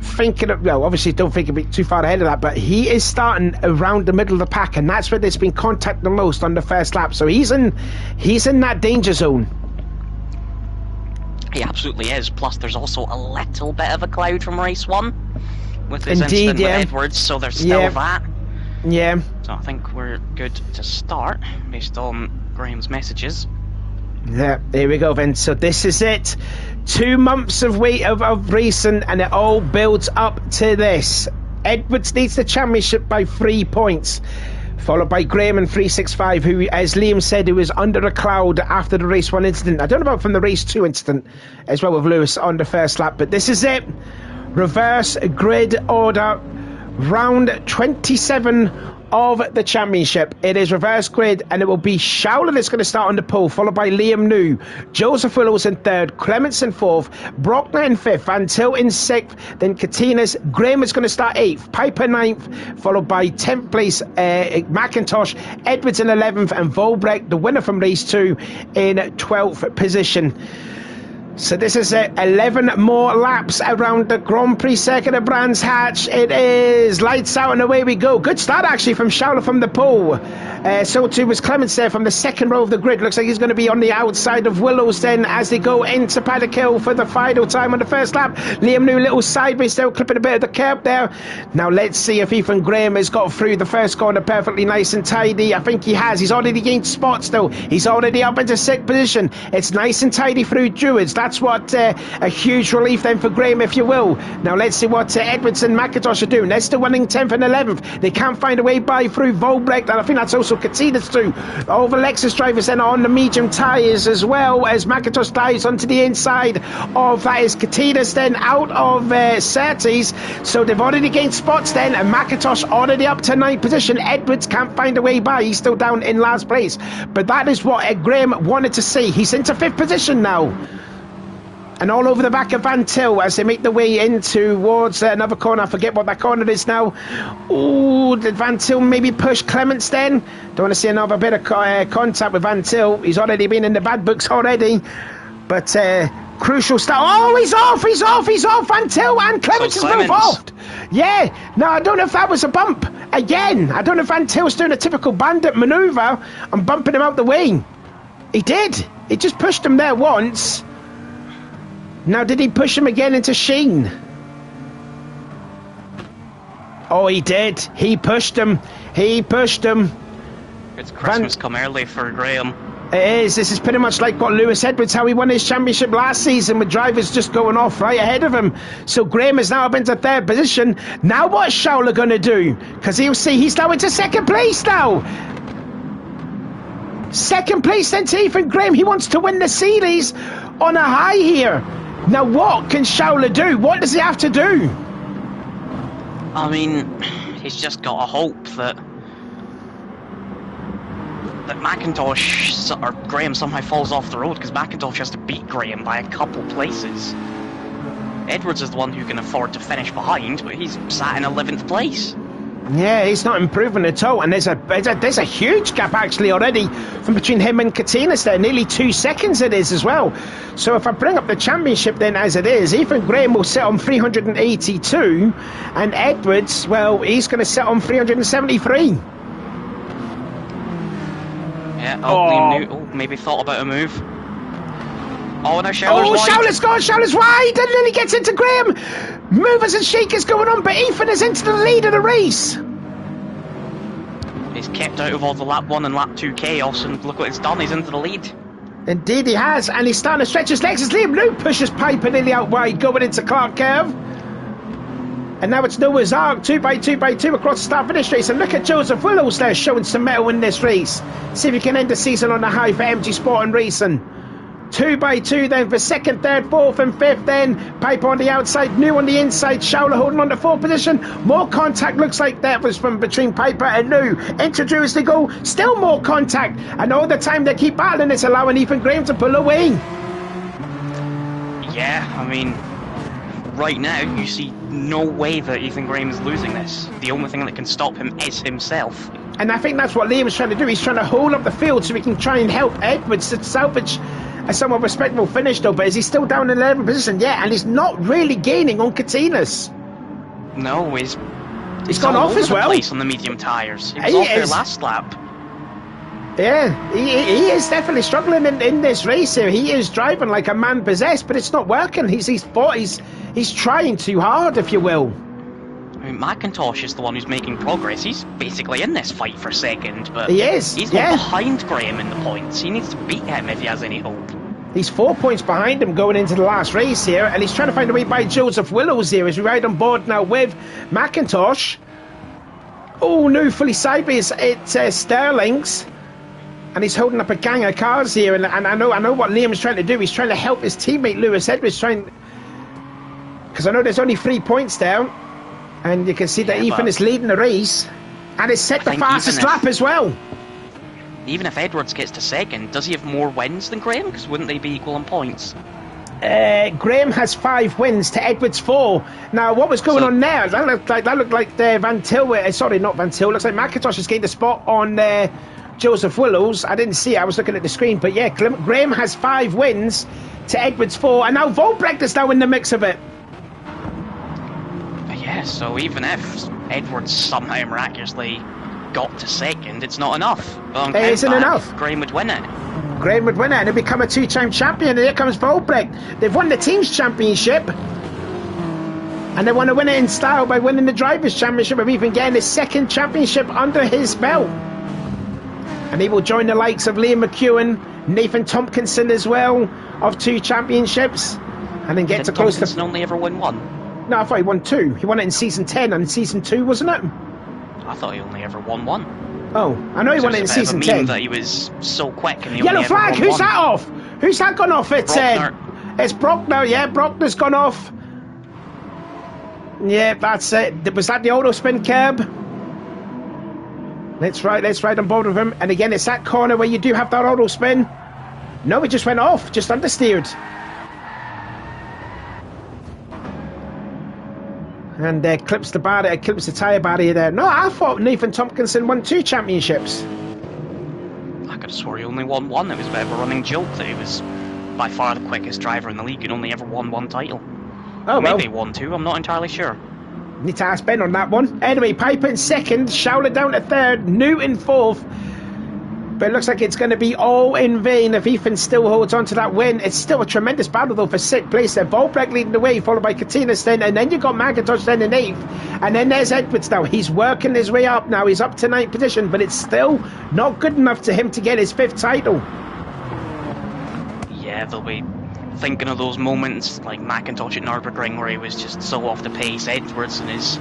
thinking of, obviously don't think he'll be too far ahead of that, but he is starting around the middle of the pack, and that's where there's been contact the most on the first lap. So he's in that danger zone. He absolutely is. Plus there's also a little bit of a cloud from race 1 with his Indeed, incident with Edwards, so there's still that. Yeah. So I think we're good to start based on Graham's messages. Yeah, here we go then. So this is it. 2 months of racing, and it all builds up to this. Edwards leads the championship by 3 points, followed by Graham in 365, who, as Liam said, who was under a cloud after the race 1 incident. I don't know about from the race 2 incident as well with Lewis on the first lap, but this is it. Reverse grid order, round 27 of the championship. It is reverse grid, and it will be Schauler that's going to start on the pole, followed by Liam New, Joseph Willows in 3rd, Clements in 4th, Brockner in 5th, Van Til in 6th, then Katinas. Graham is going to start 8th, Piper 9th, followed by 10th place McIntosh, Edwards in 11th, and Volbrecht, the winner from race 2, in 12th position. So this is 11 more laps around the Grand Prix circuit of Brands Hatch. It is lights out and away we go. Good start actually from Schauler from the pole. So too was Clements there from the 2nd row of the grid. Looks like he's going to be on the outside of Willows then as they go into Paddock Hill for the final time on the first lap. Liam New little sideways there, clipping a bit of the curb there. Now let's see if Ethan Graham has got through the first corner perfectly nice and tidy. I think he has. He's already gained spots though. He's already up into 6th position. It's nice and tidy through Druids. That's what a huge relief then for Graham, if you will. Now let's see what Edwards and McIntosh are doing. They're still running 10th and 11th. They can't find a way by through Volbrecht, and I think that's also also Katinas too. All the Lexus drivers then are on the medium tyres as well, as McIntosh dives onto the inside of that is Katinas then out of Surtees. So they've already gained spots then, and McIntosh already up to 9th position. Edwards can't find a way by, he's still down in last place. But that is what Graham wanted to see. He's into 5th position now. And all over the back of Van Til as they make their way in towards another corner. I forget what that corner is now. Oh, did Van Til maybe push Clements then? Don't want to see another bit of contact with Van Til. He's already been in the bad books already. But crucial start. Oh, he's off. Van Til and Clements has moved off. Yeah, no, I don't know if that was a bump. Again, I don't know if Van Til's doing a typical bandit manoeuvre and bumping him out the way. He did. He just pushed him there once. Now, did he push him again into Sheen? Oh, he did. He pushed him. It's Christmas come early for Graham. It is. This is pretty much like what Lewis Edwards, how he won his championship last season with drivers just going off right ahead of him. So Graham is now up into 3rd position. Now what's Schauler going to do? Because he'll see he's now into 2nd place now. 2nd place then to Ethan Graham. He wants to win the series on a high here. Now what can Schauler do? What does he have to do? I mean, he's just got to hope that McIntosh or Graham somehow falls off the road, because McIntosh has to beat Graham by a couple places. Edwards is the one who can afford to finish behind, but he's sat in 11th place. Yeah, he's not improving at all, and there's a huge gap actually already from between him and Katinas there, nearly 2 seconds it is as well. So if I bring up the championship then as it is, Ethan Graham will sit on 382, and Edwards, well, he's going to sit on 373. Yeah, Liam Newton maybe thought about a move. Oh, now Schauler's wide. Schauler's gone, Schauler's wide, and then he gets into Graham. Movers and shakers going on, but Ethan is into the lead of the race. He's kept out of all the lap 1 and lap 2 chaos, and look what it's done, he's into the lead. Indeed he has, and he's starting to stretch his legs as Liam Newton pushes Piper nearly out wide, going into Clark Curve. And now it's Noah's Ark, 2x2 across the start-finish race. And look at Joseph Willows there showing some mettle in this race. See if he can end the season on a high for MG Sport and Racing. 2x2 then for 2nd, 3rd, 4th and 5th then. Piper on the outside, New on the inside. Schauler holding on to 4th position. More contact looks like that was from between Piper and New. Into Drew as they go. Still more contact. And all the time they keep battling, it's allowing Ethan Graham to pull away. Yeah, I mean, right now you see no way that Ethan Graham is losing this. The only thing that can stop him is himself. And I think that's what Liam is trying to do. He's trying to hold up the field so he can try and help Edwards to salvage a somewhat respectable finish though. But is he still down in 11th position? Yeah, and he's not really gaining on Katinas. No, he's gone off as well. Place on the medium tyres. He was off there last lap. Yeah, he is definitely struggling in this race here. He is driving like a man possessed, but it's not working. He's trying too hard, if you will. I mean, McIntosh is the one who's making progress. He's basically in this fight for 2nd, but he is. He's not behind Graham in the points. He needs to beat him if he has any hope. He's 4 points behind him going into the last race here, and he's trying to find a way by Joseph Willows here as we ride on board now with McIntosh. Oh no, fully sideways. It's Sterling's. And he's holding up a gang of cars here, and I know what Liam's trying to do. He's trying to help his teammate Lewis Edwards, because I know there's only 3 points down, and you can see that Ethan is leading the race, and it's set the fastest lap as well. Even if Edwards gets to 2nd, does he have more wins than Graham? Because wouldn't they be equal in points? Graham has 5 wins to Edwards 4. Now, what was going on there? That looked like Van Til. Sorry, not Van Til. Looks like McIntosh has gained a spot on Joseph Willows. I didn't see it, I was looking at the screen, but yeah, Graham has 5 wins to Edwards 4, and now Volbrecht is now in the mix of it. But yeah, so even if Edwards somehow miraculously got to 2nd, it's not enough. It isn't enough. Graham would win it. Graham would win it and he'd become a 2-time champion, and here comes Volbrecht. They've won the team's championship, and they want to win it in style by winning the drivers' championship, of even getting his 2nd championship under his belt. And he will join the likes of Liam McEwen, Nathan Tompkinson as well, of 2 championships, and then get to close to... Tompkinson only ever won 1? No, I thought he won 2. He won it in season 10 and season 2, wasn't it? I thought he only ever won 1. Oh, I know he won it in season 10. That he was so quick and he Yellow only flag, ever won who's one. that off? Who's that gone off? It's Brockner, yeah, Brockner's gone off. Yeah, that's it. Was that the auto spin curb? Let's ride on board with him. And again, it's that corner where you do have that auto spin. No, it just went off, just understeered. And clips the tyre barrier there. No, I thought Nathan Tompkinson won 2 championships. I could have swore he only won 1. It was a bit of a running joke that he was by far the quickest driver in the league and only ever won 1 title. Oh, maybe he won 2, I'm not entirely sure. Need to ask Ben on that one. Anyway, Piper in 2nd, Schauler down to 3rd, Newton 4th. But it looks like it's going to be all in vain if Ethan still holds on to that win. It's still a tremendous battle, though, for 6th place there. Volbrek leading the way, followed by Katinas then, and then you've got McIntosh then in 8th. And then there's Edwards now. He's working his way up now. He's up to 9th position, but it's still not good enough to him to get his 5th title. Yeah, they'll be thinking of those moments like McIntosh at Nürburgring where he was just so off the pace, Edwards and his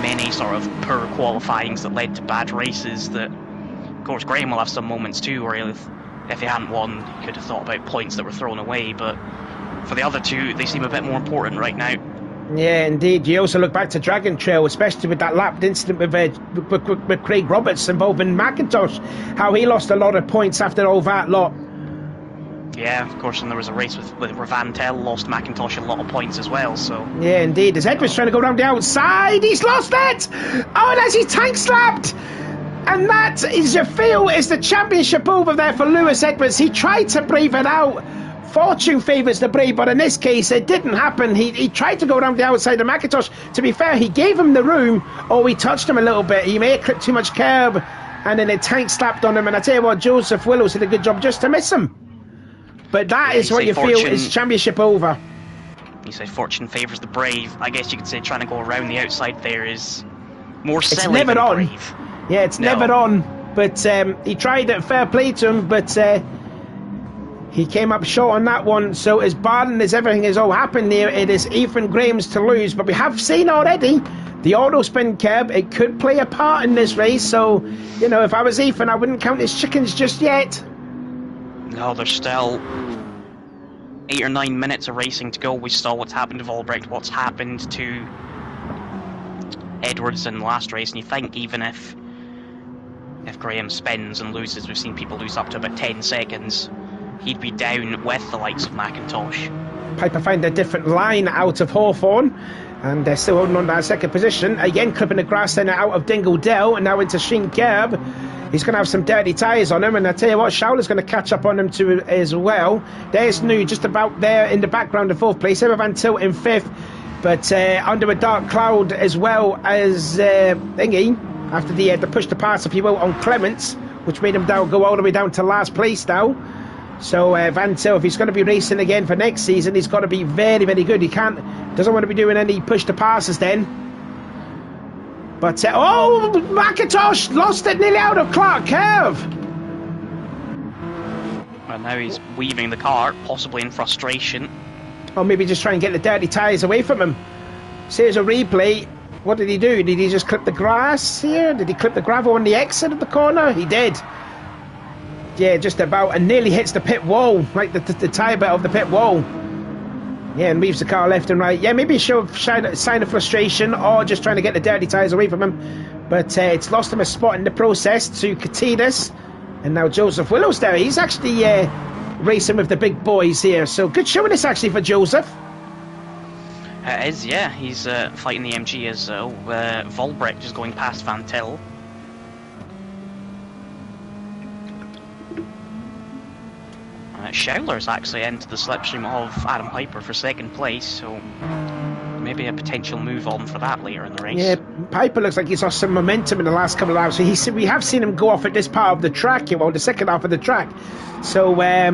many sort of poor qualifyings that led to bad races. That, of course, Graham will have some moments too where if he hadn't won, he could have thought about points that were thrown away, but for the other two, they seem a bit more important right now. Yeah, indeed. You also look back to Dragon Trail, especially with that lapped incident with Craig Roberts involving McIntosh, how he lost a lot of points after all that lot. Yeah, of course, and there was a race where Van Tel lost McIntosh a lot of points as well, so... Yeah, indeed. As Edwards trying to go round the outside, he's lost it! Oh, and as he tank slapped! And that, is you feel, is the championship over there for Lewis Edwards. He tried to brave it out. Fortune favours the brave, but in this case, it didn't happen. He tried to go around the outside of McIntosh. To be fair, he gave him the room, or he touched him a little bit. He may have clipped too much curb, and then it tank slapped on him. And I tell you what, Joseph Willows did a good job just to miss him. But that is what you feel is championship over. You say fortune favours the brave. I guess you could say trying to go around the outside there is more silly than brave. Yeah, it's never on. But he tried it, fair play to him, but he came up short on that one. So as bad as everything has all happened there, it is Ethan Graham's to lose. But we have seen already the auto spin curb. It could play a part in this race. So, you know, if I was Ethan, I wouldn't count his chickens just yet. No, there's still 8 or 9 minutes of racing to go. We saw what's happened to Volbrecht, what's happened to Edwards in the last race, and you think even if Graham spins and loses, we've seen people lose up to about 10 seconds, he'd be down with the likes of McIntosh. Piper find a different line out of Hawthorne, and they're still holding on to that 2nd position. Again, clipping the grass then out of Dingle Dell, and now into Sheen Kerb. He's going to have some dirty tyres on him, and I tell you what, Schauler's going to catch up on him too as well. There's New just about there in the background in 4th place. Emma Van Tilt in 5th, but under a dark cloud as well as Thingy, after the push to pass, if you will, on Clements, which made him go all the way down to last place now. So Van Til, if he's going to be racing again for next season, he's got to be very, very good. He doesn't want to be doing any push to passes then. But McIntosh lost it nearly out of Clark Curve. Well, now he's weaving the car, possibly in frustration. Or maybe just try and get the dirty tyres away from him. So here's a replay. What did he do? Did he just clip the grass here? Did he clip the gravel on the exit of the corner? He did. Yeah, just about, and nearly hits the pit wall, like the tyre bit of the pit wall. Yeah, and weaves the car left and right. Yeah, maybe a sign of frustration, or just trying to get the dirty tyres away from him. But it's lost him a spot in the process to Katinas. And now Joseph Willows there. He's actually racing with the big boys here. So good showing this actually for Joseph. It is, yeah. He's fighting the MG as Volbrecht is going past Van Til. Schauler's actually entered the slipstream of Adam Piper for 2nd place, so maybe a potential move on for that later in the race. Yeah, Piper looks like he's lost some momentum in the last couple of hours. So we have seen him go off at this part of the track, well, the second half of the track. So, yeah,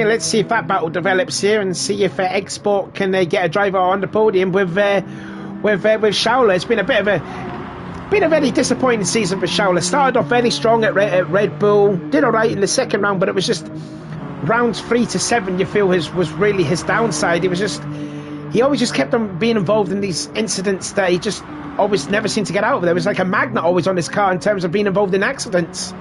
let's see if that battle develops here and see if Export can get a driver on the podium with Schauler. It's been a very disappointing season for Schauler. Started off very strong at Red Bull, did alright in the second round, but it was just rounds 3 to 7 you feel was really his downside. He was just he always just kept on being involved in these incidents that he just always never seemed to get out of. There was like a magnet always on his car in terms of being involved in accidents.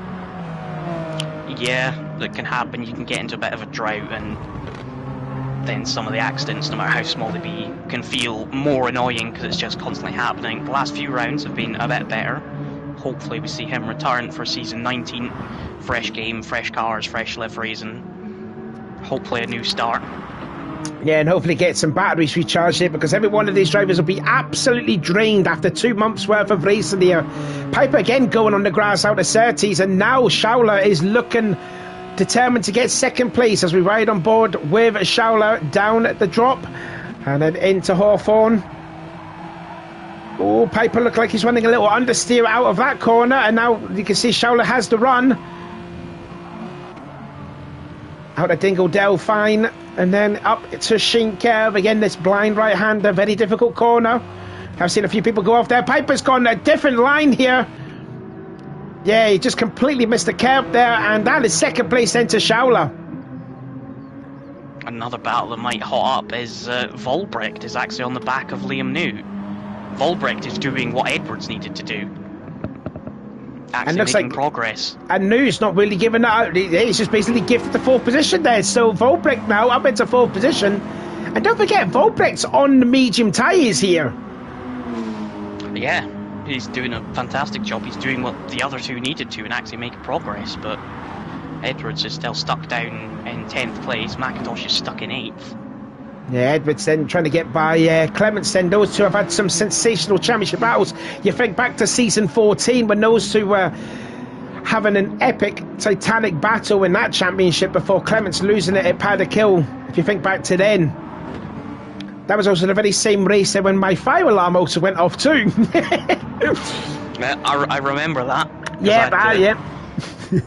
Yeah, that can happen. You can get into a bit of a drought, and then some of the accidents, no matter how small they be, can feel more annoying because it's just constantly happening. The last few rounds have been a bit better. Hopefully we see him return for season 19. Fresh game, fresh cars, fresh liveries, and hopefully a new start. Yeah, and hopefully get some batteries recharged here, because every one of these drivers will be absolutely drained after 2 months worth of racing here. Piper again going on the grass out of Surtees, and now Schauler is looking determined to get second place as we ride on board with Schauler down the drop and then into Hawthorne. Oh, Piper looked like he's running a little understeer out of that corner, and now you can see Schauler has the run out of Dingle fine, and then up to Sheen Curve again. This blind right hander, very difficult corner. I've seen a few people go off there. Piper's gone a different line here. Yeah, he just completely missed the curve there, and that is second place then to Schauler. Another battle that might hot up is Volbrecht is actually on the back of Liam New. Volbrecht is doing what Edwards needed to do. Actually making progress. And New's not really giving that out. He's just basically gifted the fourth position there. So Volbrecht now up into fourth position. And don't forget, Volbrecht's on the medium tyres here. Yeah, he's doing a fantastic job. He's doing what the other two needed to and actually making progress. But Edwards is still stuck down in 10th place. McIntosh is stuck in 8th. Yeah, Edwards then trying to get by Clements then. Those two have had some sensational championship battles. You think back to season 14 when those two were having an epic titanic battle in that championship before Clements losing it at Paddock Hill. If you think back to then, that was also the very same race there when my fire alarm also went off too. I remember that. Yeah,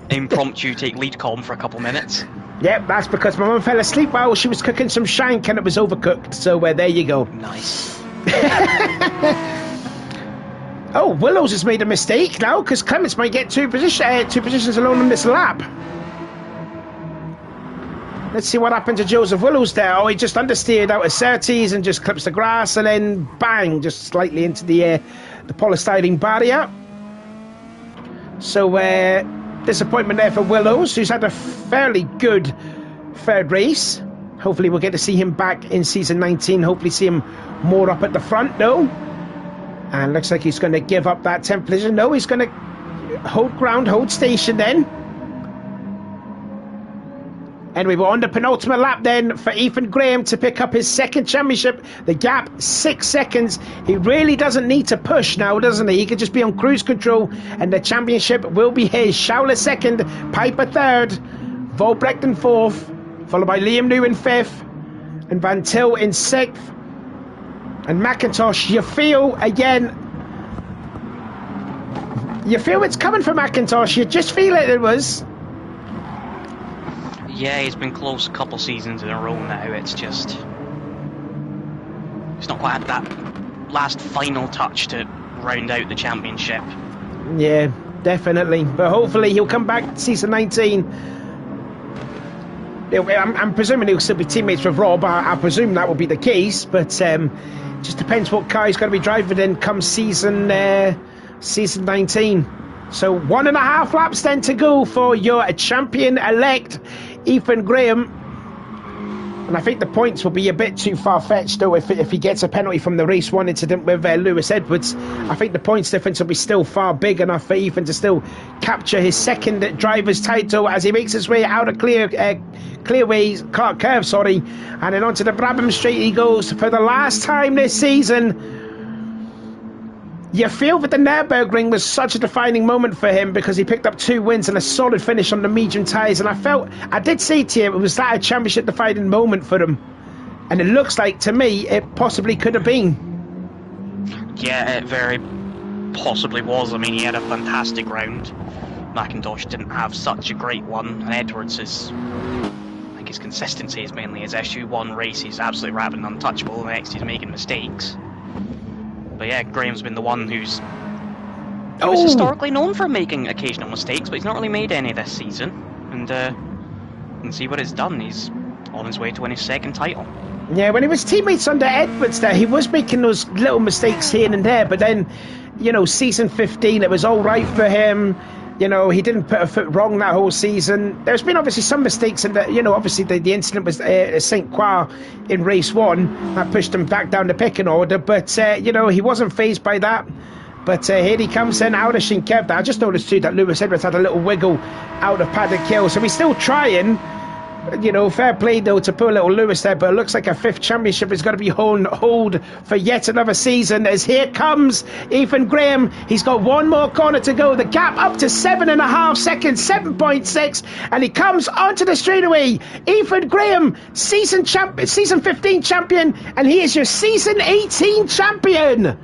Impromptu take lead column for a couple minutes. Yep, that's because my mum fell asleep while she was cooking some shank and it was overcooked. So there you go. Nice. Oh, Willows has made a mistake now because Clements might get two positions alone on this lap. Let's see what happened to Joseph Willows there. Oh, he just understeered out of Surtees and just clips the grass and then bang, just slightly into the polystyrene barrier. So disappointment there for Willows, who's had a fairly good third race. Hopefully we'll get to see him back in season 19. Hopefully see him more up at the front though. And looks like he's going to give up that 10th position. No, he's going to hold ground, hold station then. Anyway, we're on the penultimate lap then for Ethan Graham to pick up his second championship. The gap, 6 seconds. He really doesn't need to push now, doesn't he? He could just be on cruise control and the championship will be his. Schauler second, Piper third, Volbrecht in fourth, followed by Liam New in fifth, and Van Til in sixth. And McIntosh, you feel it's coming for McIntosh. You just feel it was. Yeah, he's been close a couple seasons in a row now. It's just... He's not quite had that last final touch to round out the championship. Yeah, definitely. But hopefully he'll come back season 19. I'm presuming he'll still be teammates with Rob. I presume that will be the case. But just depends what car he's going to be driving in come season 19. So 1.5 laps then to go for your champion-elect, Ethan Graham. And I think the points will be a bit too far-fetched, though, if he gets a penalty from the race 1 incident with Lewis Edwards. I think the points difference will be still far big enough for Ethan to still capture his second driver's title as he makes his way out of Clark Curve, and then onto the Brabham Straight he goes for the last time this season. You feel that the Nürburgring was such a defining moment for him because he picked up 2 wins and a solid finish on the medium tyres, and I did say to him, was that a championship defining moment for him? And it looks like, to me, it possibly could have been. Yeah, it very possibly was. I mean, he had a fantastic round. McIntosh didn't have such a great one, and Edwards is... I think his consistency is mainly his issue. One race he's absolutely rabid and untouchable, the next he's making mistakes. But yeah, Graham's been the one he was historically known for making occasional mistakes, but he's not really made any this season. And you can see what it's done. He's on his way to win his second title. Yeah, when he was teammates under Edwards there, he was making those little mistakes here and there, but then, you know, season 15, it was all right for him. You know, he didn't put a foot wrong that whole season. There's been obviously some mistakes in that, you know, obviously the incident was St. Croix in race 1 that pushed him back down the pecking order, but, you know, he wasn't fazed by that. But here he comes in out of Shinkev. I just noticed too that Lewis Edwards had a little wiggle out of Paddock Hill, so he's still trying. You know, fair play though to poor little Lewis there, but it looks like a 5th championship is going to be hold for yet another season, as here comes Ethan Graham. He's got one more corner to go, the gap up to 7.5 seconds, 7.6, and he comes onto the straightaway. Ethan Graham, season 15 champion, and he is your season 18 champion,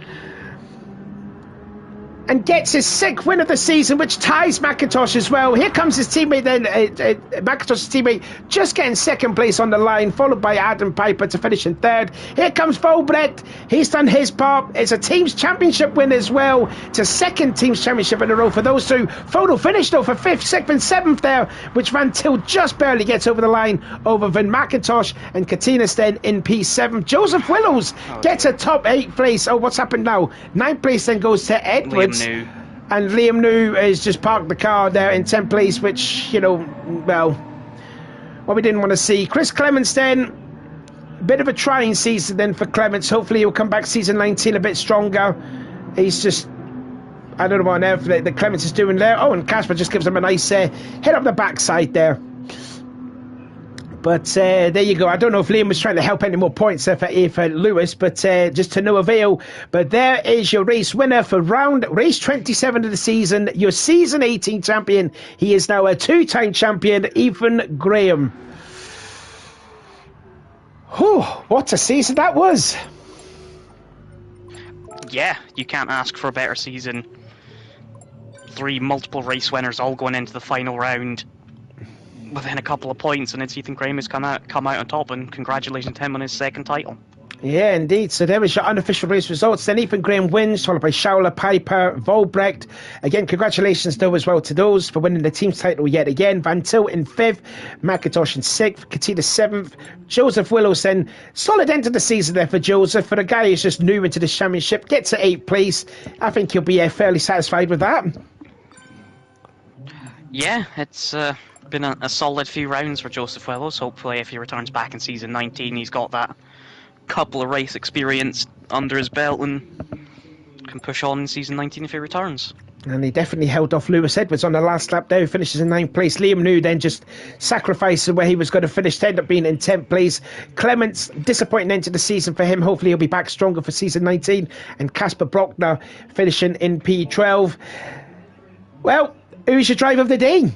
and gets his 6th win of the season, which ties McIntosh as well. Here comes his teammate then, McIntosh's teammate, just getting 2nd place on the line, followed by Adam Piper to finish in 3rd. Here comes Volbrecht. He's done his part. It's a team's championship win as well. It's a 2nd team's championship in a row for those two. Photo finish though for 5th, 6th and 7th there, which Van Til just barely gets over the line over Van McIntosh and Katina Sten in P7. Joseph Willows gets a top 8 place. Oh, what's happened now? 9th place then goes to Edwards. And Liam New has just parked the car there in 10th place, which, you know, well, what we didn't want to see. Chris Clements then, a bit of a trying season then for Clements. Hopefully he'll come back season 19 a bit stronger. He's just, I don't know what on earth that Clements is doing there. Oh, and Casper just gives him a nice hit up the backside there. But there you go. I don't know if Liam was trying to help any more points there for Lewis, but just to no avail. But there is your race winner for race 27 of the season, your season 18 champion. He is now a 2-time champion, Ethan Graham. Whew, what a season that was. Yeah, you can't ask for a better season. 3 multiple race winners all going into the final round within a couple of points, and it's Ethan Graham has come out on top, and congratulations to him on his 2nd title. Yeah, indeed. So there was your unofficial race results. Then Ethan Graham wins, followed by Schauler, Piper, Volbrecht. Again, congratulations though as well to those for winning the team's title yet again. Van Til in 5th, McIntosh in 6th, Katina 7th, Joseph Willows then. Solid end of the season there for Joseph. For a guy who's just new into the championship, gets to 8th place. I think he'll be fairly satisfied with that. Yeah, it's been a solid few rounds for Joseph Willows. Hopefully if he returns back in season 19, he's got that couple of race experience under his belt and can push on in season 19 if he returns. And he definitely held off Lewis Edwards on the last lap there, who finishes in 9th place. Liam New then just sacrificed where he was going to finish to end up being in 10th place. Clements, disappointing end to the season for him. Hopefully he'll be back stronger for season 19. And Casper Brockner finishing in P12. Well, who's your driver of the day?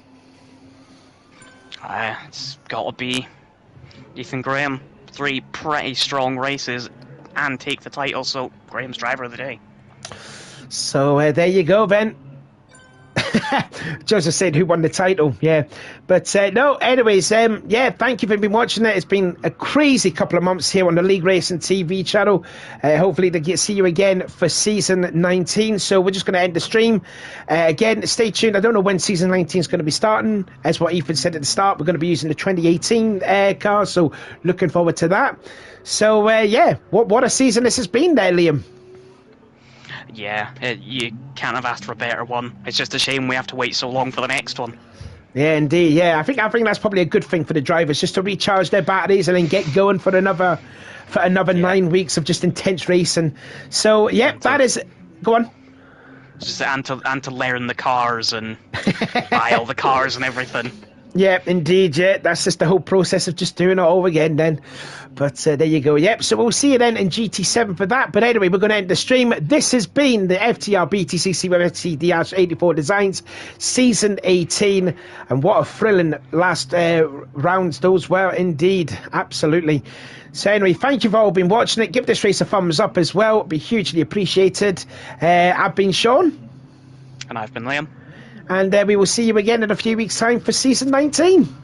It's got to be Ethan Graham. 3 pretty strong races and take the title, so Graham's driver of the day. So there you go, Ben. Joseph said who won the title, yeah. But no, anyways, yeah, thank you for being watching it. It's been a crazy couple of months here on the League Racing TV channel. Hopefully to see you again for season 19. So we're just going to end the stream. Again, stay tuned. I don't know when season 19 is going to be starting. As what Ethan said at the start, we're going to be using the 2018 car, so looking forward to that. So yeah, what a season this has been there, Liam. Yeah, you can't have asked for a better one. It's just a shame we have to wait so long for the next one. Yeah, indeed. Yeah, I think that's probably a good thing for the drivers, just to recharge their batteries and then get going for another 9 weeks of just intense racing. So yeah, that is. Go on. Just and to learn the cars and buy all the cars and everything. Yeah, indeed, yeah. That's just the whole process of just doing it all again then. But there you go. Yep, so we'll see you then in GT7 for that. But anyway, we're going to end the stream. This has been the FTR BTCC with STDAsh84 Designs Season 18. And what a thrilling last rounds those were indeed. Absolutely. So anyway, thank you for all been watching it. Give this race a thumbs up as well. It'd be hugely appreciated. I've been Sean. And I've been Liam. And we will see you again in a few weeks' time for Season 19.